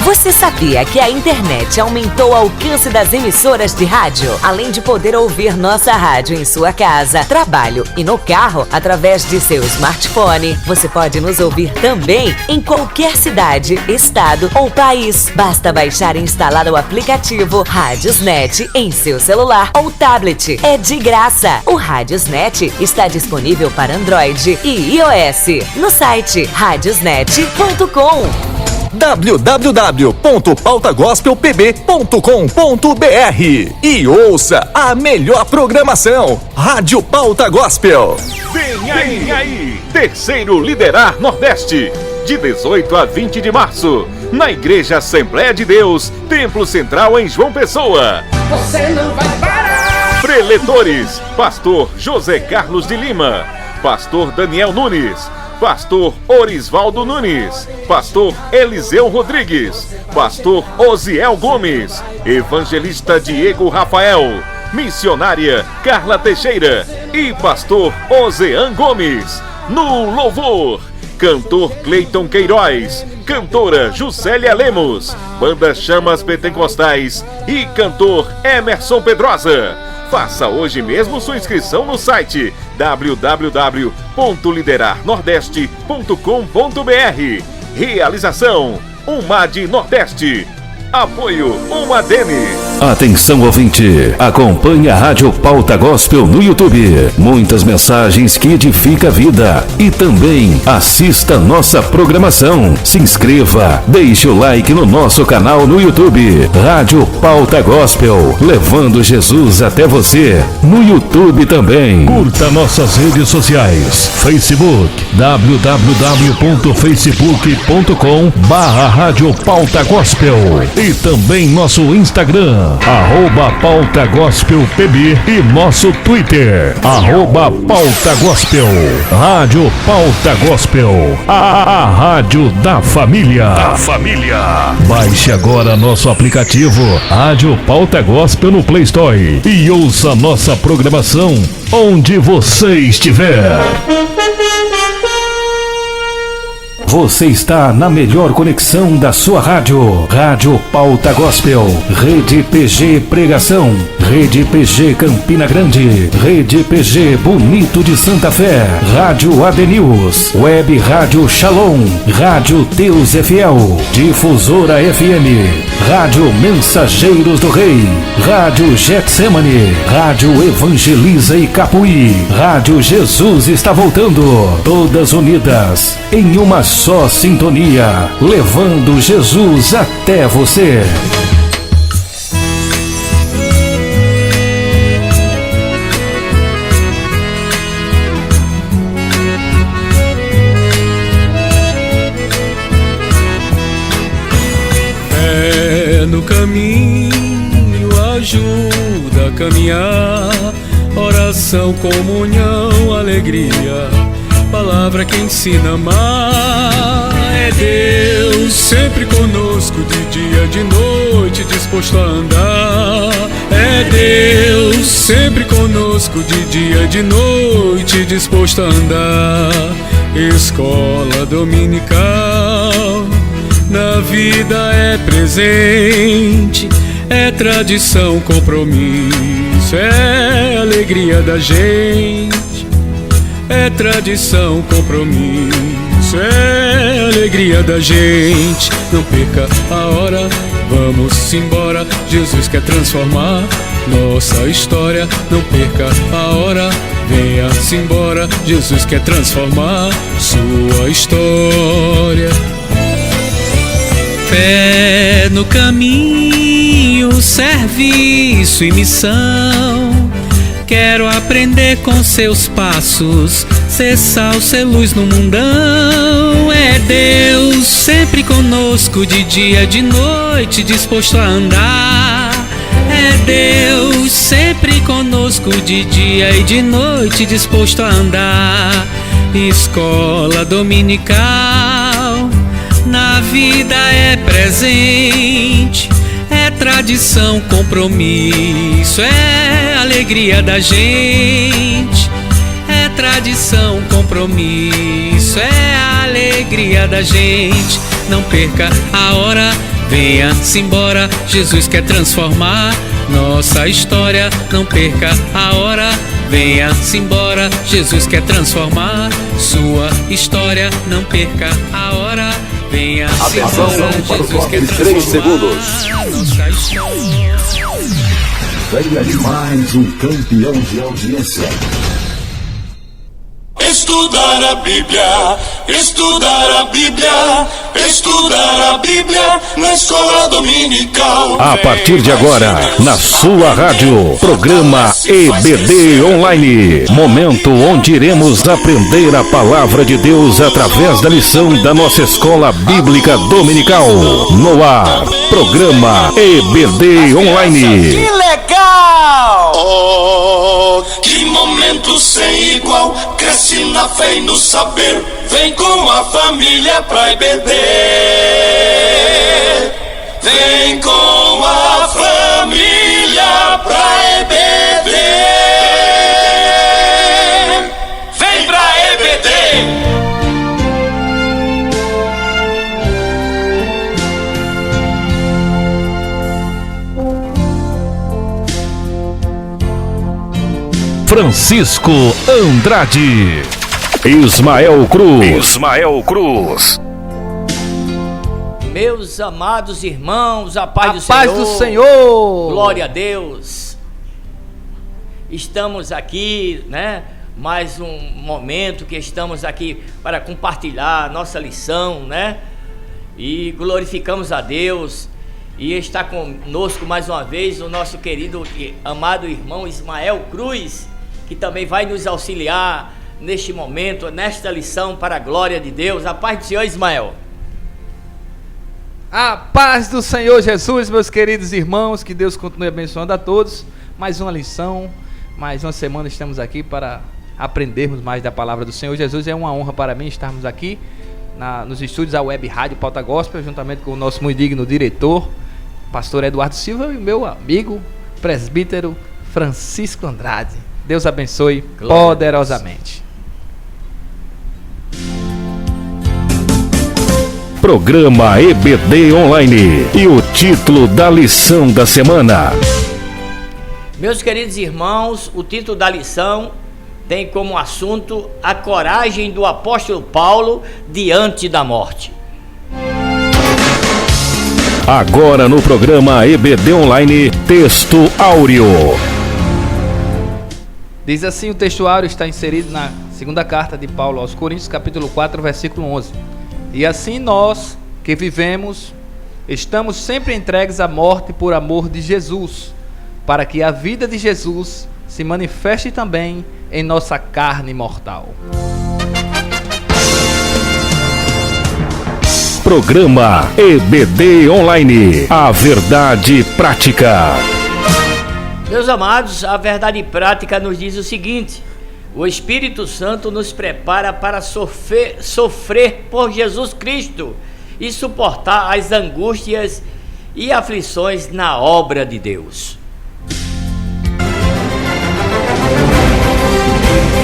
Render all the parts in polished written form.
Você sabia que a internet aumentou o alcance das emissoras de rádio? Além de poder ouvir nossa rádio em sua casa, trabalho e no carro, através de seu smartphone, você pode nos ouvir também em qualquer cidade, estado ou país. Basta baixar e instalar o aplicativo Radiosnet em seu celular ou tablet. É de graça. O Radiosnet está disponível para Android e iOS no site radiosnet.com. www.pautagospelpb.com.br e ouça a melhor programação. Rádio Pauta Gospel. Vem aí, terceiro Liderar Nordeste, de 18 a 20 de março, na Igreja Assembleia de Deus, Templo Central em João Pessoa. Você não vai parar. Preletores: Pastor José Carlos de Lima, Pastor Daniel Nunes, Pastor Orisvaldo Nunes, Pastor Eliseu Rodrigues, Pastor Osiel Gomes, Evangelista Diego Rafael, Missionária Carla Teixeira e Pastor Ozean Gomes. No louvor, Cantor Cleiton Queiroz, Cantora Juscelia Lemos, Banda Chamas Pentecostais e Cantor Emerson Pedrosa. Faça hoje mesmo sua inscrição no site www.liderarnordeste.com.br. Realização: UMAD Nordeste. Apoio UMADEME. Atenção, ouvinte, acompanhe a Rádio Pauta Gospel no YouTube. Muitas mensagens que edificam a vida. E também assista nossa programação. Se inscreva, deixe o like no nosso canal no YouTube. Rádio Pauta Gospel, levando Jesus até você. No YouTube também. Curta nossas redes sociais. Facebook, www.facebook.com/Rádio Pauta Gospel. E também nosso Instagram, @PautaGospelPB, e nosso Twitter, @PautaGospel. Rádio Pauta Gospel, a rádio da família. Baixe agora nosso aplicativo Rádio Pauta Gospel no Play Store e ouça nossa programação onde você estiver. Você está na melhor conexão da sua rádio. Rádio Pauta Gospel, Rede PG Pregação, Rede PG Campina Grande, Rede PG Bonito de Santa Fé, Rádio ADNews, Web Rádio Shalom, Rádio Deus é Fiel, Difusora FM, Rádio Mensageiros do Rei, Rádio Getsemane, Rádio Evangeliza e Capuí, Rádio Jesus está voltando, todas unidas em uma só sintonia, levando Jesus até você. Fé no caminho ajuda a caminhar, oração, comunhão, alegria, palavra que ensina a amar. É Deus sempre conosco, de dia, de noite, disposto a andar. É Deus sempre conosco, de dia, de noite, disposto a andar. Escola dominical, na vida é presente, é tradição, compromisso, é alegria da gente. É tradição, compromisso, é alegria da gente. Não perca a hora, vamos embora. Jesus quer transformar nossa história. Não perca a hora, venha-se embora. Jesus quer transformar sua história. Fé no caminho, serviço e missão. Quero aprender com seus passos, ser sal, ser luz no mundão. É Deus sempre conosco, de dia, de noite, disposto a andar. É Deus sempre conosco, de dia e de noite, disposto a andar. Escola dominical, na vida é presente, é tradição, compromisso, é alegria da gente. É tradição, compromisso, é alegria da gente. Não perca a hora, venha-se embora. Jesus quer transformar nossa história, não perca a hora. Venha-se embora, Jesus quer transformar sua história, não perca a hora. Venha-se embora, Jesus quer transformar 3 segundos. nossa história. Venha de mais um campeão de audiência. Estudar a Bíblia, estudar a Bíblia, estudar a Bíblia na escola dominical. A partir de agora, na sua rádio, programa EBD Online. Momento onde iremos aprender a palavra de Deus através da lição da nossa escola bíblica dominical. No ar, programa EBD Online. Que legal! Oh, que momento sem igual, cresce na fé e no saber, vem com a família pra EBD. Vem com a família pra EBD. Vem pra EBD. Francisco Andrade. Ismael Cruz. Meus amados irmãos, a paz Do Senhor. Glória a Deus. Estamos aqui, né? Mais um momento que estamos aqui para compartilhar a nossa lição, né? E glorificamos a Deus. E está conosco mais uma vez o nosso querido e amado irmão Ismael Cruz, que também vai nos auxiliar neste momento, nesta lição, para a glória de Deus. A paz do Senhor, Ismael. A paz do Senhor Jesus, meus queridos irmãos, que Deus continue abençoando a todos. Mais uma lição, mais uma semana estamos aqui para aprendermos mais da palavra do Senhor Jesus. É uma honra para mim estarmos aqui nos estúdios da Web Rádio Pauta Gospel, juntamente com o nosso muito digno diretor, pastor Eduardo Silva, e o meu amigo, presbítero Francisco Andrade. Deus abençoe poderosamente. Programa EBD Online. E o título da lição da semana. Meus queridos irmãos, o título da lição tem como assunto a coragem do apóstolo Paulo diante da morte. Agora no programa EBD Online, texto áureo. Diz assim, o texto áureo está inserido na segunda carta de Paulo aos Coríntios, capítulo 4, versículo 11. E assim nós, que vivemos, estamos sempre entregues à morte por amor de Jesus, para que a vida de Jesus se manifeste também em nossa carne mortal. Programa EBD Online. A verdade prática. Meus amados, a verdade prática nos diz o seguinte: o Espírito Santo nos prepara para sofrer por Jesus Cristo e suportar as angústias e aflições na obra de Deus.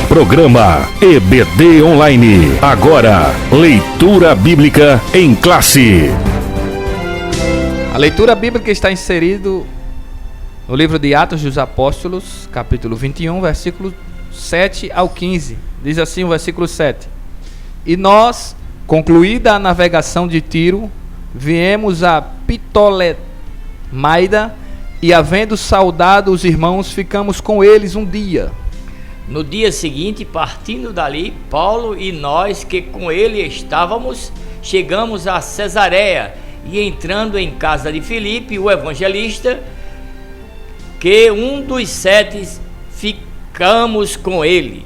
Programa EBD Online. Agora, leitura bíblica em classe. A leitura bíblica está inserida no livro de Atos dos Apóstolos, capítulo 21, versículo 7 ao 15. Diz assim o versículo 7. E nós, concluída a navegação de Tiro, viemos a Ptolemaida, e havendo saudado os irmãos, ficamos com eles um dia. No dia seguinte, partindo dali, Paulo e nós que com ele estávamos, chegamos a Cesareia, e entrando em casa de Filipe, o evangelista, que um dos 7 ficamos com ele.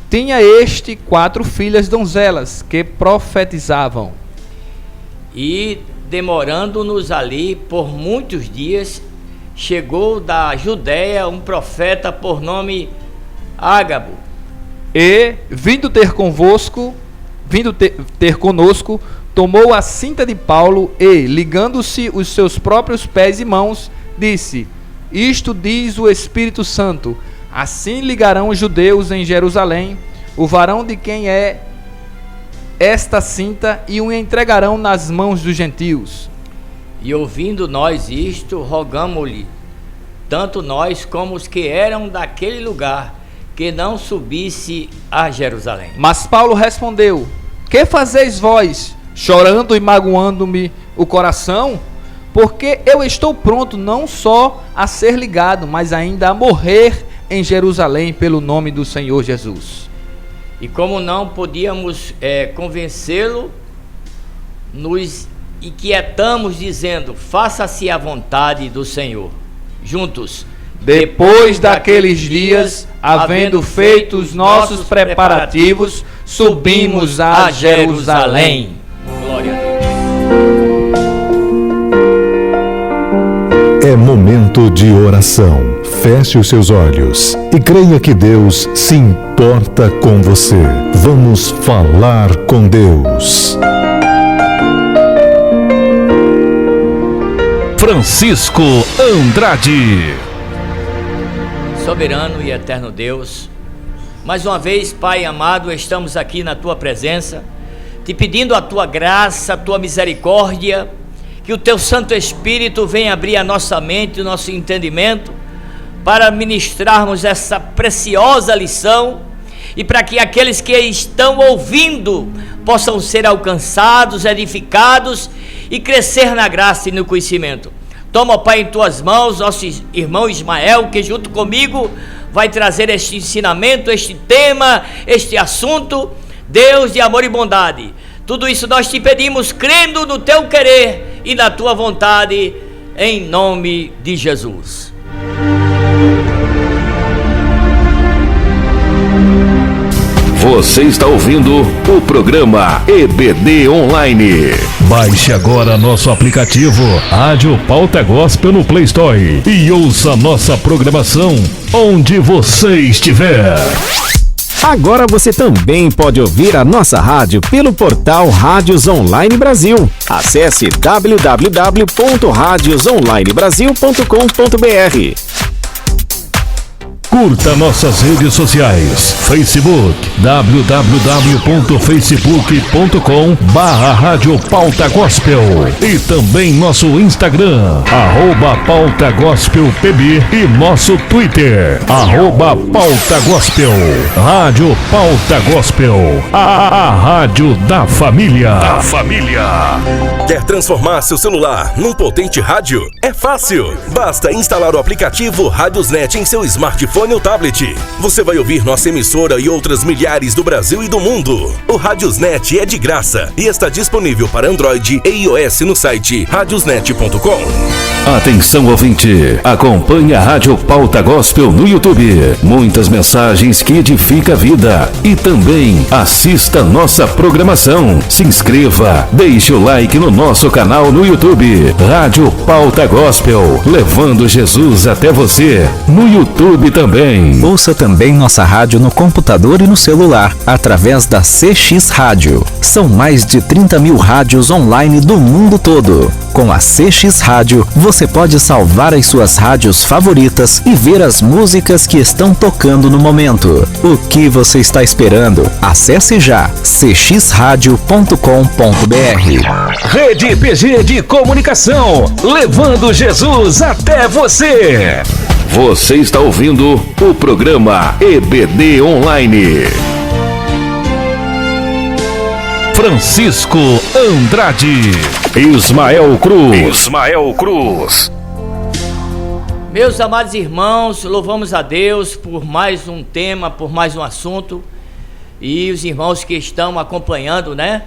Tinha este 4 filhas donzelas que profetizavam. E demorando-nos ali por muitos dias, chegou da Judéia um profeta por nome Ágabo. E, vindo ter conosco, tomou a cinta de Paulo e, ligando-se os seus próprios pés e mãos, disse: Isto diz o Espírito Santo: assim ligarão os judeus em Jerusalém o varão de quem é esta cinta, e o entregarão nas mãos dos gentios. E ouvindo nós isto, rogamo-lhe, tanto nós como os que eram daquele lugar, que não subisse a Jerusalém. Mas Paulo respondeu: que fazeis vós, chorando e magoando-me o coração? Porque eu estou pronto não só a ser ligado, mas ainda a morrer em Jerusalém pelo nome do Senhor Jesus. E como não podíamos convencê-lo, nos inquietamos dizendo: faça-se a vontade do Senhor. Juntos. Depois daqueles dias, havendo feito os nossos preparativos, subimos a Jerusalém. Glória a Deus. É momento de oração. Feche os seus olhos e creia que Deus se importa com você. Vamos falar com Deus. Francisco Andrade. Soberano e eterno Deus, mais uma vez, Pai amado, estamos aqui na Tua presença, te pedindo a Tua graça, a Tua misericórdia, que o Teu Santo Espírito venha abrir a nossa mente, o nosso entendimento, para ministrarmos essa preciosa lição, e para que aqueles que estão ouvindo possam ser alcançados, edificados e crescer na graça e no conhecimento. Toma, Pai, em Tuas mãos nosso irmão Ismael, que junto comigo vai trazer este ensinamento, este tema, este assunto. Deus de amor e bondade, tudo isso nós te pedimos crendo no Teu querer e na Tua vontade, em nome de Jesus. Você está ouvindo o programa EBD Online. Baixe agora nosso aplicativo Rádio Pauta Gospel no Play Store e ouça nossa programação onde você estiver. Agora você também pode ouvir a nossa rádio pelo portal Rádios Online Brasil. Acesse www.radiosonlinebrasil.com.br. Curta nossas redes sociais: Facebook, www.facebook.com/Rádio Pauta Gospel, e também nosso Instagram, @Pauta Gospel PB, e nosso Twitter, @Pauta Gospel. Rádio Pauta Gospel, a rádio da família. Quer transformar seu celular num potente rádio? É fácil! Basta instalar o aplicativo Radiosnet em seu smartphone ou tablet. Você vai ouvir nossa emissora e outras milhares do Brasil e do mundo. O Radiosnet é de graça e está disponível para Android e iOS no site radiosnet.com. Atenção, ouvinte, acompanhe a Rádio Pauta Gospel no YouTube. Muitas mensagens que edificam a vida. E também assista nossa programação. Se inscreva, deixe o like no nosso canal no YouTube. Rádio Pauta Gospel, levando Jesus até você. No YouTube também. Ouça também nossa rádio no computador e no celular, através da CX Rádio. São mais de 30 mil rádios online do mundo todo. Com a CX Rádio, você pode salvar as suas rádios favoritas e ver as músicas que estão tocando no momento. O que você está esperando? Acesse já cxradio.com.br. Rede PG de Comunicação, levando Jesus até você. Você está ouvindo o programa EBD Online. Francisco Andrade. Ismael Cruz. Meus amados irmãos, louvamos a Deus por mais um tema, por mais um assunto. E os irmãos que estão acompanhando, né?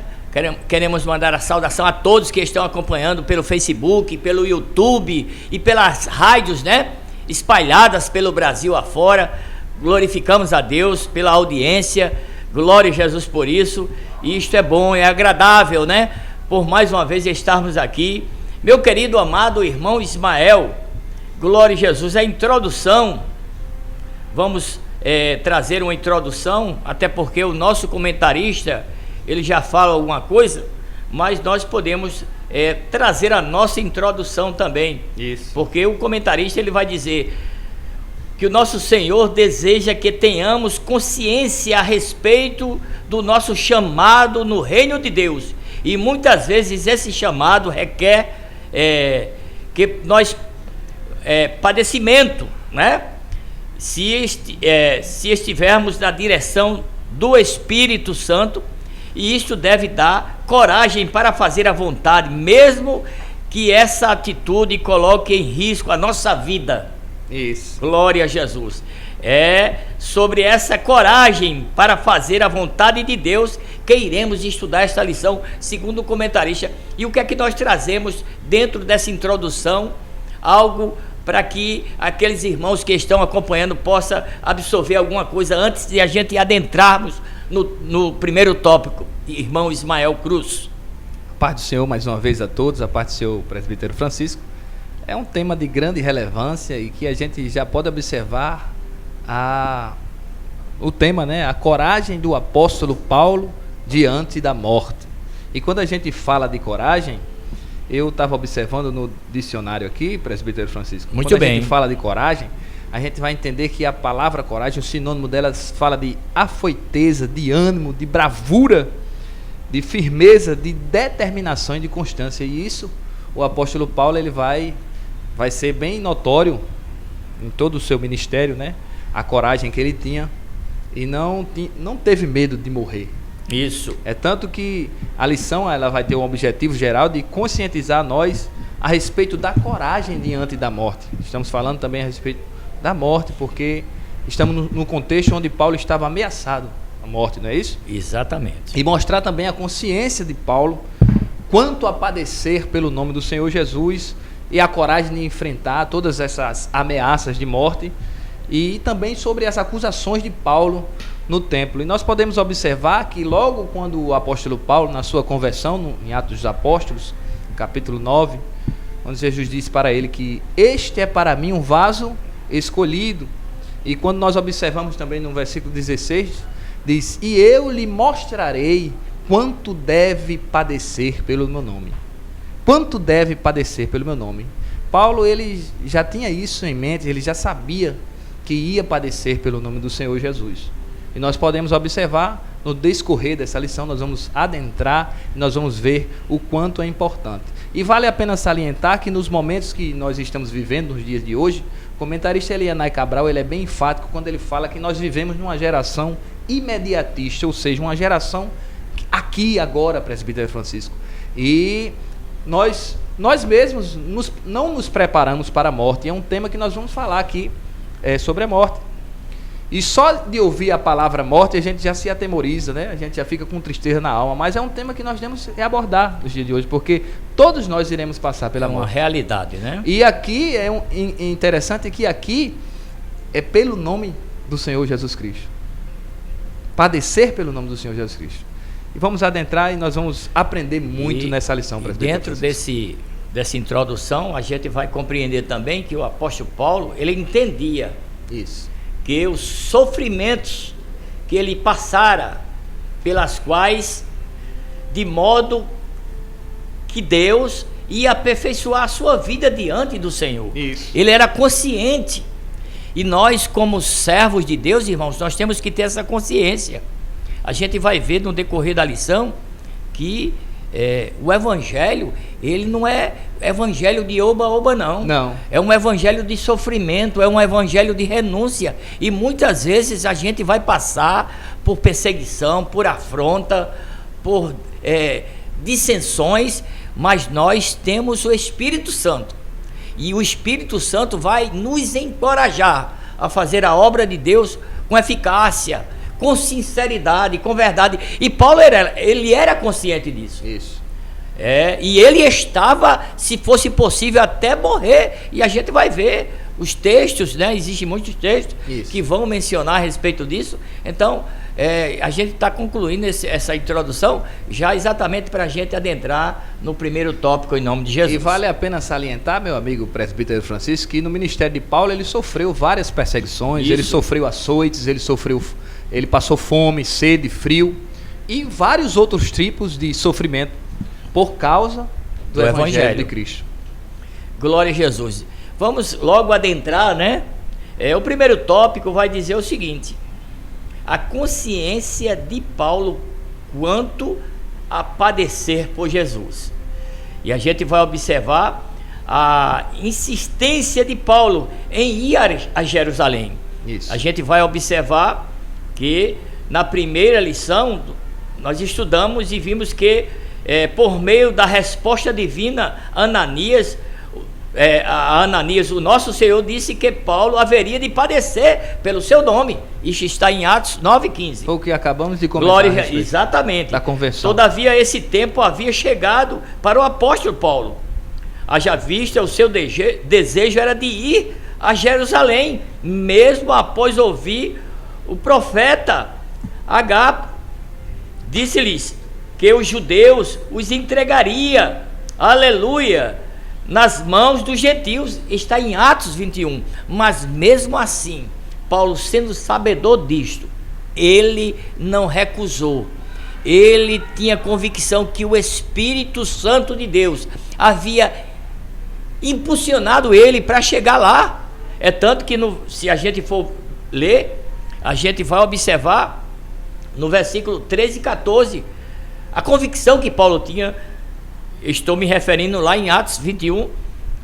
Queremos mandar a saudação a todos que estão acompanhando pelo Facebook, pelo YouTube e pelas rádios, né? Espalhadas pelo Brasil afora. Glorificamos a Deus pela audiência. Glória a Jesus por isso. E isto é bom, é agradável, né? Por mais uma vez estarmos aqui. Meu querido amado irmão Ismael, glória a Jesus. A introdução, vamos trazer uma introdução, até porque o nosso comentarista, ele já fala alguma coisa, mas nós podemos trazer a nossa introdução também. Isso. Porque o comentarista, ele vai dizer que o nosso Senhor deseja que tenhamos consciência a respeito do nosso chamado no reino de Deus. E muitas vezes esse chamado requer que nós padecimento, né? Se estivermos na direção do Espírito Santo, e isso deve dar coragem para fazer a vontade, mesmo que essa atitude coloque em risco a nossa vida. Isso. Glória a Jesus. É sobre essa coragem para fazer a vontade de Deus que iremos estudar esta lição, segundo o comentarista. E o que é que nós trazemos dentro dessa introdução? Algo para que aqueles irmãos que estão acompanhando possam absorver alguma coisa antes de a gente adentrarmos no primeiro tópico. Irmão Ismael Cruz. A paz do Senhor mais uma vez a todos, a paz do Senhor presbítero Francisco. É um tema de grande relevância e que a gente já pode observar o tema, né? A coragem do apóstolo Paulo diante da morte. E quando a gente fala de coragem, eu estava observando no dicionário aqui, presbítero Francisco. Muito quando bem. a gente fala de coragem, a gente vai entender que a palavra coragem, o sinônimo dela fala de afoiteza, de ânimo, de bravura, de firmeza, de determinação e de constância. E isso, o apóstolo Paulo, ele vai ser bem notório em todo o seu ministério, né? A coragem que ele tinha e não teve medo de morrer. Isso. É tanto que a lição ela vai ter um objetivo geral de conscientizar nós a respeito da coragem diante da morte. Estamos falando também a respeito da morte, porque estamos no contexto onde Paulo estava ameaçado à morte, não é isso? Exatamente. E mostrar também a consciência de Paulo quanto a padecer pelo nome do Senhor Jesus e a coragem de enfrentar todas essas ameaças de morte, e também sobre as acusações de Paulo no templo. E nós podemos observar que logo quando o apóstolo Paulo, na sua conversão, em Atos dos Apóstolos, no capítulo 9, onde Jesus disse para ele que este é para mim um vaso escolhido. E quando nós observamos também no versículo 16, diz: e eu lhe mostrarei quanto deve padecer pelo meu nome. Quanto deve padecer pelo meu nome. Paulo, ele já tinha isso em mente, ele já sabia que ia padecer pelo nome do Senhor Jesus. E nós podemos observar no discorrer dessa lição, nós vamos adentrar e nós vamos ver o quanto é importante. E vale a pena salientar que nos momentos que nós estamos vivendo, nos dias de hoje, o comentarista Elianai Cabral, ele é bem enfático quando ele fala que nós vivemos numa geração imediatista, ou seja, uma geração aqui agora, presbítero Francisco. E nós mesmos não nos preparamos para a morte. E é um tema que nós vamos falar aqui sobre a morte. E só de ouvir a palavra morte a gente já se atemoriza, né? A gente já fica com tristeza na alma. Mas é um tema que nós temos que abordar nos dias de hoje, porque todos nós iremos passar pela morte. É uma realidade, né? E aqui interessante que aqui é pelo nome do Senhor Jesus Cristo. Padecer pelo nome do Senhor Jesus Cristo. E vamos adentrar e nós vamos aprender muito nessa lição. Dentro dessa introdução, a gente vai compreender também que o apóstolo Paulo, ele entendia isso, que os sofrimentos que ele passara, pelas quais, de modo que Deus ia aperfeiçoar a sua vida diante do Senhor. Isso. Ele era consciente. E nós, como servos de Deus, irmãos, nós temos que ter essa consciência. A gente vai ver no decorrer da lição que o evangelho, ele não é evangelho de oba-oba, não. Não. É um evangelho de sofrimento, é um evangelho de renúncia. E muitas vezes a gente vai passar por perseguição, por afronta, por dissensões, mas nós temos o Espírito Santo. E o Espírito Santo vai nos encorajar a fazer a obra de Deus com eficácia, com sinceridade, com verdade. E Paulo ele era consciente disso. Isso. E ele estava, se fosse possível, até morrer. E a gente vai ver os textos, né? Existem muitos textos que vão mencionar a respeito disso. Então, a gente está concluindo essa introdução já exatamente para a gente adentrar no primeiro tópico em nome de Jesus. E vale a pena salientar, meu amigo presbítero Francisco, que no ministério de Paulo ele sofreu várias perseguições, ele sofreu açoites, ele passou fome, sede, frio e vários outros tipos de sofrimento por causa do Evangelho de Cristo. Glória a Jesus. Vamos logo adentrar, né? O primeiro tópico vai dizer o seguinte: a consciência de Paulo quanto a padecer por Jesus. E a gente vai observar a insistência de Paulo em ir a Jerusalém. Isso. A gente vai observar que na primeira lição nós estudamos e vimos que por meio da resposta divina, Ananias, o nosso Senhor disse que Paulo haveria de padecer pelo seu nome. Isso está em Atos 9,15. Foi o que acabamos de comentar. Exatamente. Da conversão. Todavia esse tempo havia chegado para o apóstolo Paulo. Haja vista, o seu desejo era de ir a Jerusalém, mesmo após ouvir o profeta Agabo. Disse-lhes que os judeus os entregaria, aleluia, nas mãos dos gentios. Está em Atos 21. Mas mesmo assim, Paulo, sendo sabedor disto, ele não recusou. Ele tinha convicção que o Espírito Santo de Deus havia impulsionado ele para chegar lá. É tanto que se a gente for ler, a gente vai observar no versículo 13 e 14 a convicção que Paulo tinha. Estou me referindo lá em Atos 21,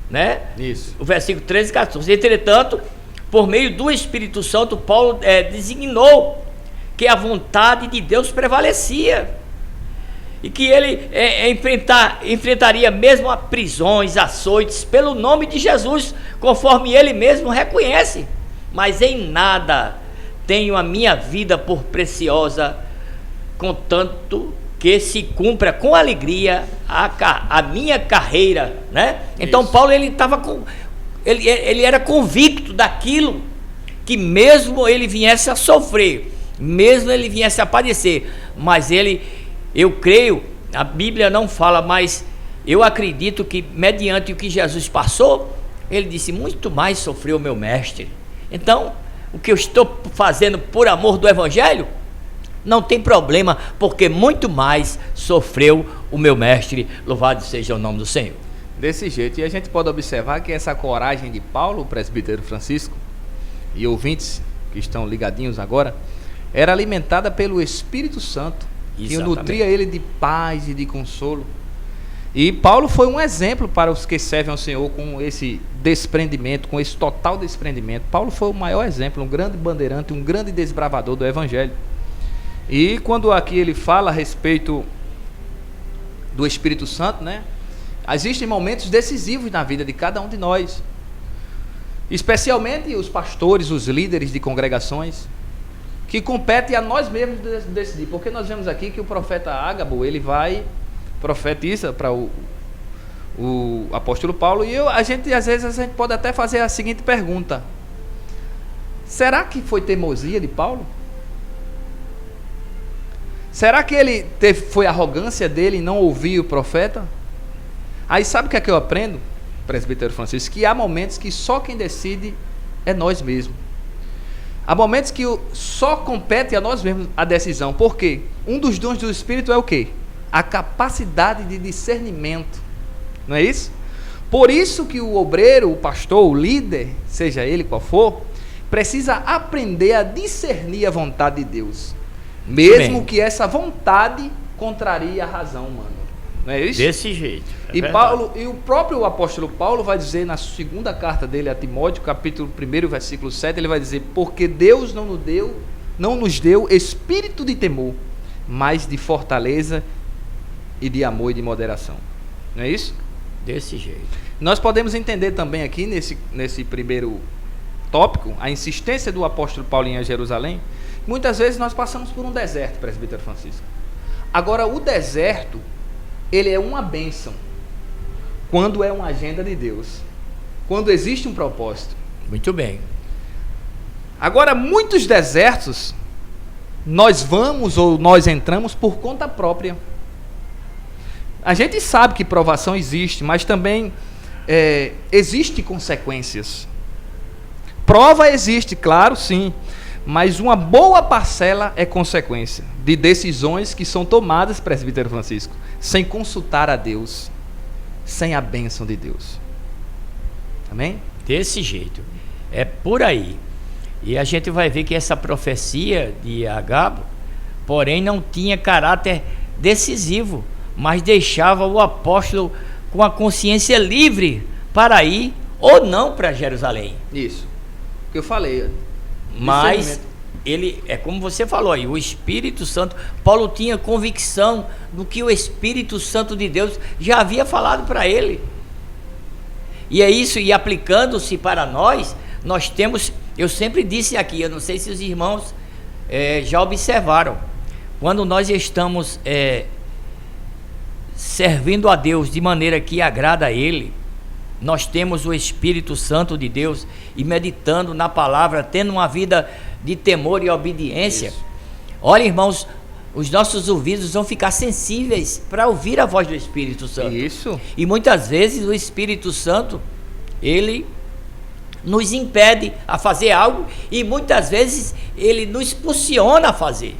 né? Isso. O versículo 13 e 14. Entretanto, por meio do Espírito Santo, Paulo designou que a vontade de Deus prevalecia e que ele enfrentaria mesmo a prisões, açoites, pelo nome de Jesus, conforme ele mesmo reconhece. Mas em nada tenho a minha vida por preciosa, contanto que se cumpra com alegria a minha carreira, né? Então Paulo, ele era convicto daquilo, que mesmo ele viesse a sofrer, mesmo ele viesse a padecer, mas eu creio, a Bíblia não fala, mas eu acredito que mediante o que Jesus passou, ele disse: muito mais sofreu o meu mestre. Então, o que eu estou fazendo por amor do Evangelho, não tem problema, porque muito mais sofreu o meu mestre. Louvado seja o nome do Senhor. Desse jeito, e a gente pode observar que essa coragem de Paulo, o presbítero Francisco, e ouvintes que estão ligadinhos agora, era alimentada pelo Espírito Santo, que nutria ele de paz e de consolo. E Paulo foi um exemplo para os que servem ao Senhor com esse desprendimento, com esse total desprendimento. Paulo foi o maior exemplo, um grande bandeirante, um grande desbravador do Evangelho. E quando aqui ele fala a respeito do Espírito Santo, né? Existem momentos decisivos na vida de cada um de nós, especialmente os pastores, os líderes de congregações, que compete a nós mesmos decidir. Porque nós vemos aqui que o profeta Ágabo, ele profetiza para o apóstolo Paulo, e às vezes a gente pode até fazer a seguinte pergunta: será que foi teimosia de Paulo? Será que foi arrogância dele em não ouvir o profeta? Aí sabe o que é que eu aprendo, presbítero Francisco? Que há momentos que só quem decide é nós mesmos. Há momentos que só compete a nós mesmos a decisão. Por quê? Um dos dons do Espírito é o quê? A capacidade de discernimento. Não é isso? Por isso que o obreiro, o pastor, o líder, seja ele qual for, precisa aprender a discernir a vontade de Deus. Mesmo que essa vontade contraria a razão humana. Não é isso? Desse jeito. E o próprio apóstolo Paulo vai dizer na segunda carta dele a Timóteo, capítulo 1, versículo 7, ele vai dizer: porque Deus não nos deu espírito de temor, mas de fortaleza e de amor e de moderação. Não é isso? Desse jeito. Nós podemos entender também aqui nesse primeiro tópico a insistência do apóstolo Paulo em Jerusalém. Muitas vezes nós passamos por um deserto, presbítero Francisco. Agora, o deserto, ele é uma bênção quando é uma agenda de Deus, quando existe um propósito. Muito bem. Agora, muitos desertos nós vamos ou nós entramos por conta própria. A gente sabe que provação existe, mas também existe consequências. Prova existe, claro, sim, mas uma boa parcela é consequência de decisões que são tomadas, presbítero Francisco, sem consultar a Deus, sem a bênção de Deus. Amém? Desse jeito. É por aí. E a gente vai ver que essa profecia de Agabo, porém, não tinha caráter decisivo, mas deixava o apóstolo com a consciência livre para ir ou não para Jerusalém. Isso. O que eu falei. Mas ele, é como você falou aí, o Espírito Santo, Paulo tinha convicção do que o Espírito Santo de Deus já havia falado para ele. E é isso, e aplicando-se para nós temos, eu sempre disse aqui, eu não sei se os irmãos já observaram, quando nós estamos servindo a Deus de maneira que agrada a Ele, nós temos o Espírito Santo de Deus e meditando na palavra, tendo uma vida de temor e obediência. Isso. Olha, irmãos, os nossos ouvidos vão ficar sensíveis para ouvir a voz do Espírito Santo. Isso. E muitas vezes o Espírito Santo, ele nos impede a fazer algo e muitas vezes ele nos impulsiona a fazer.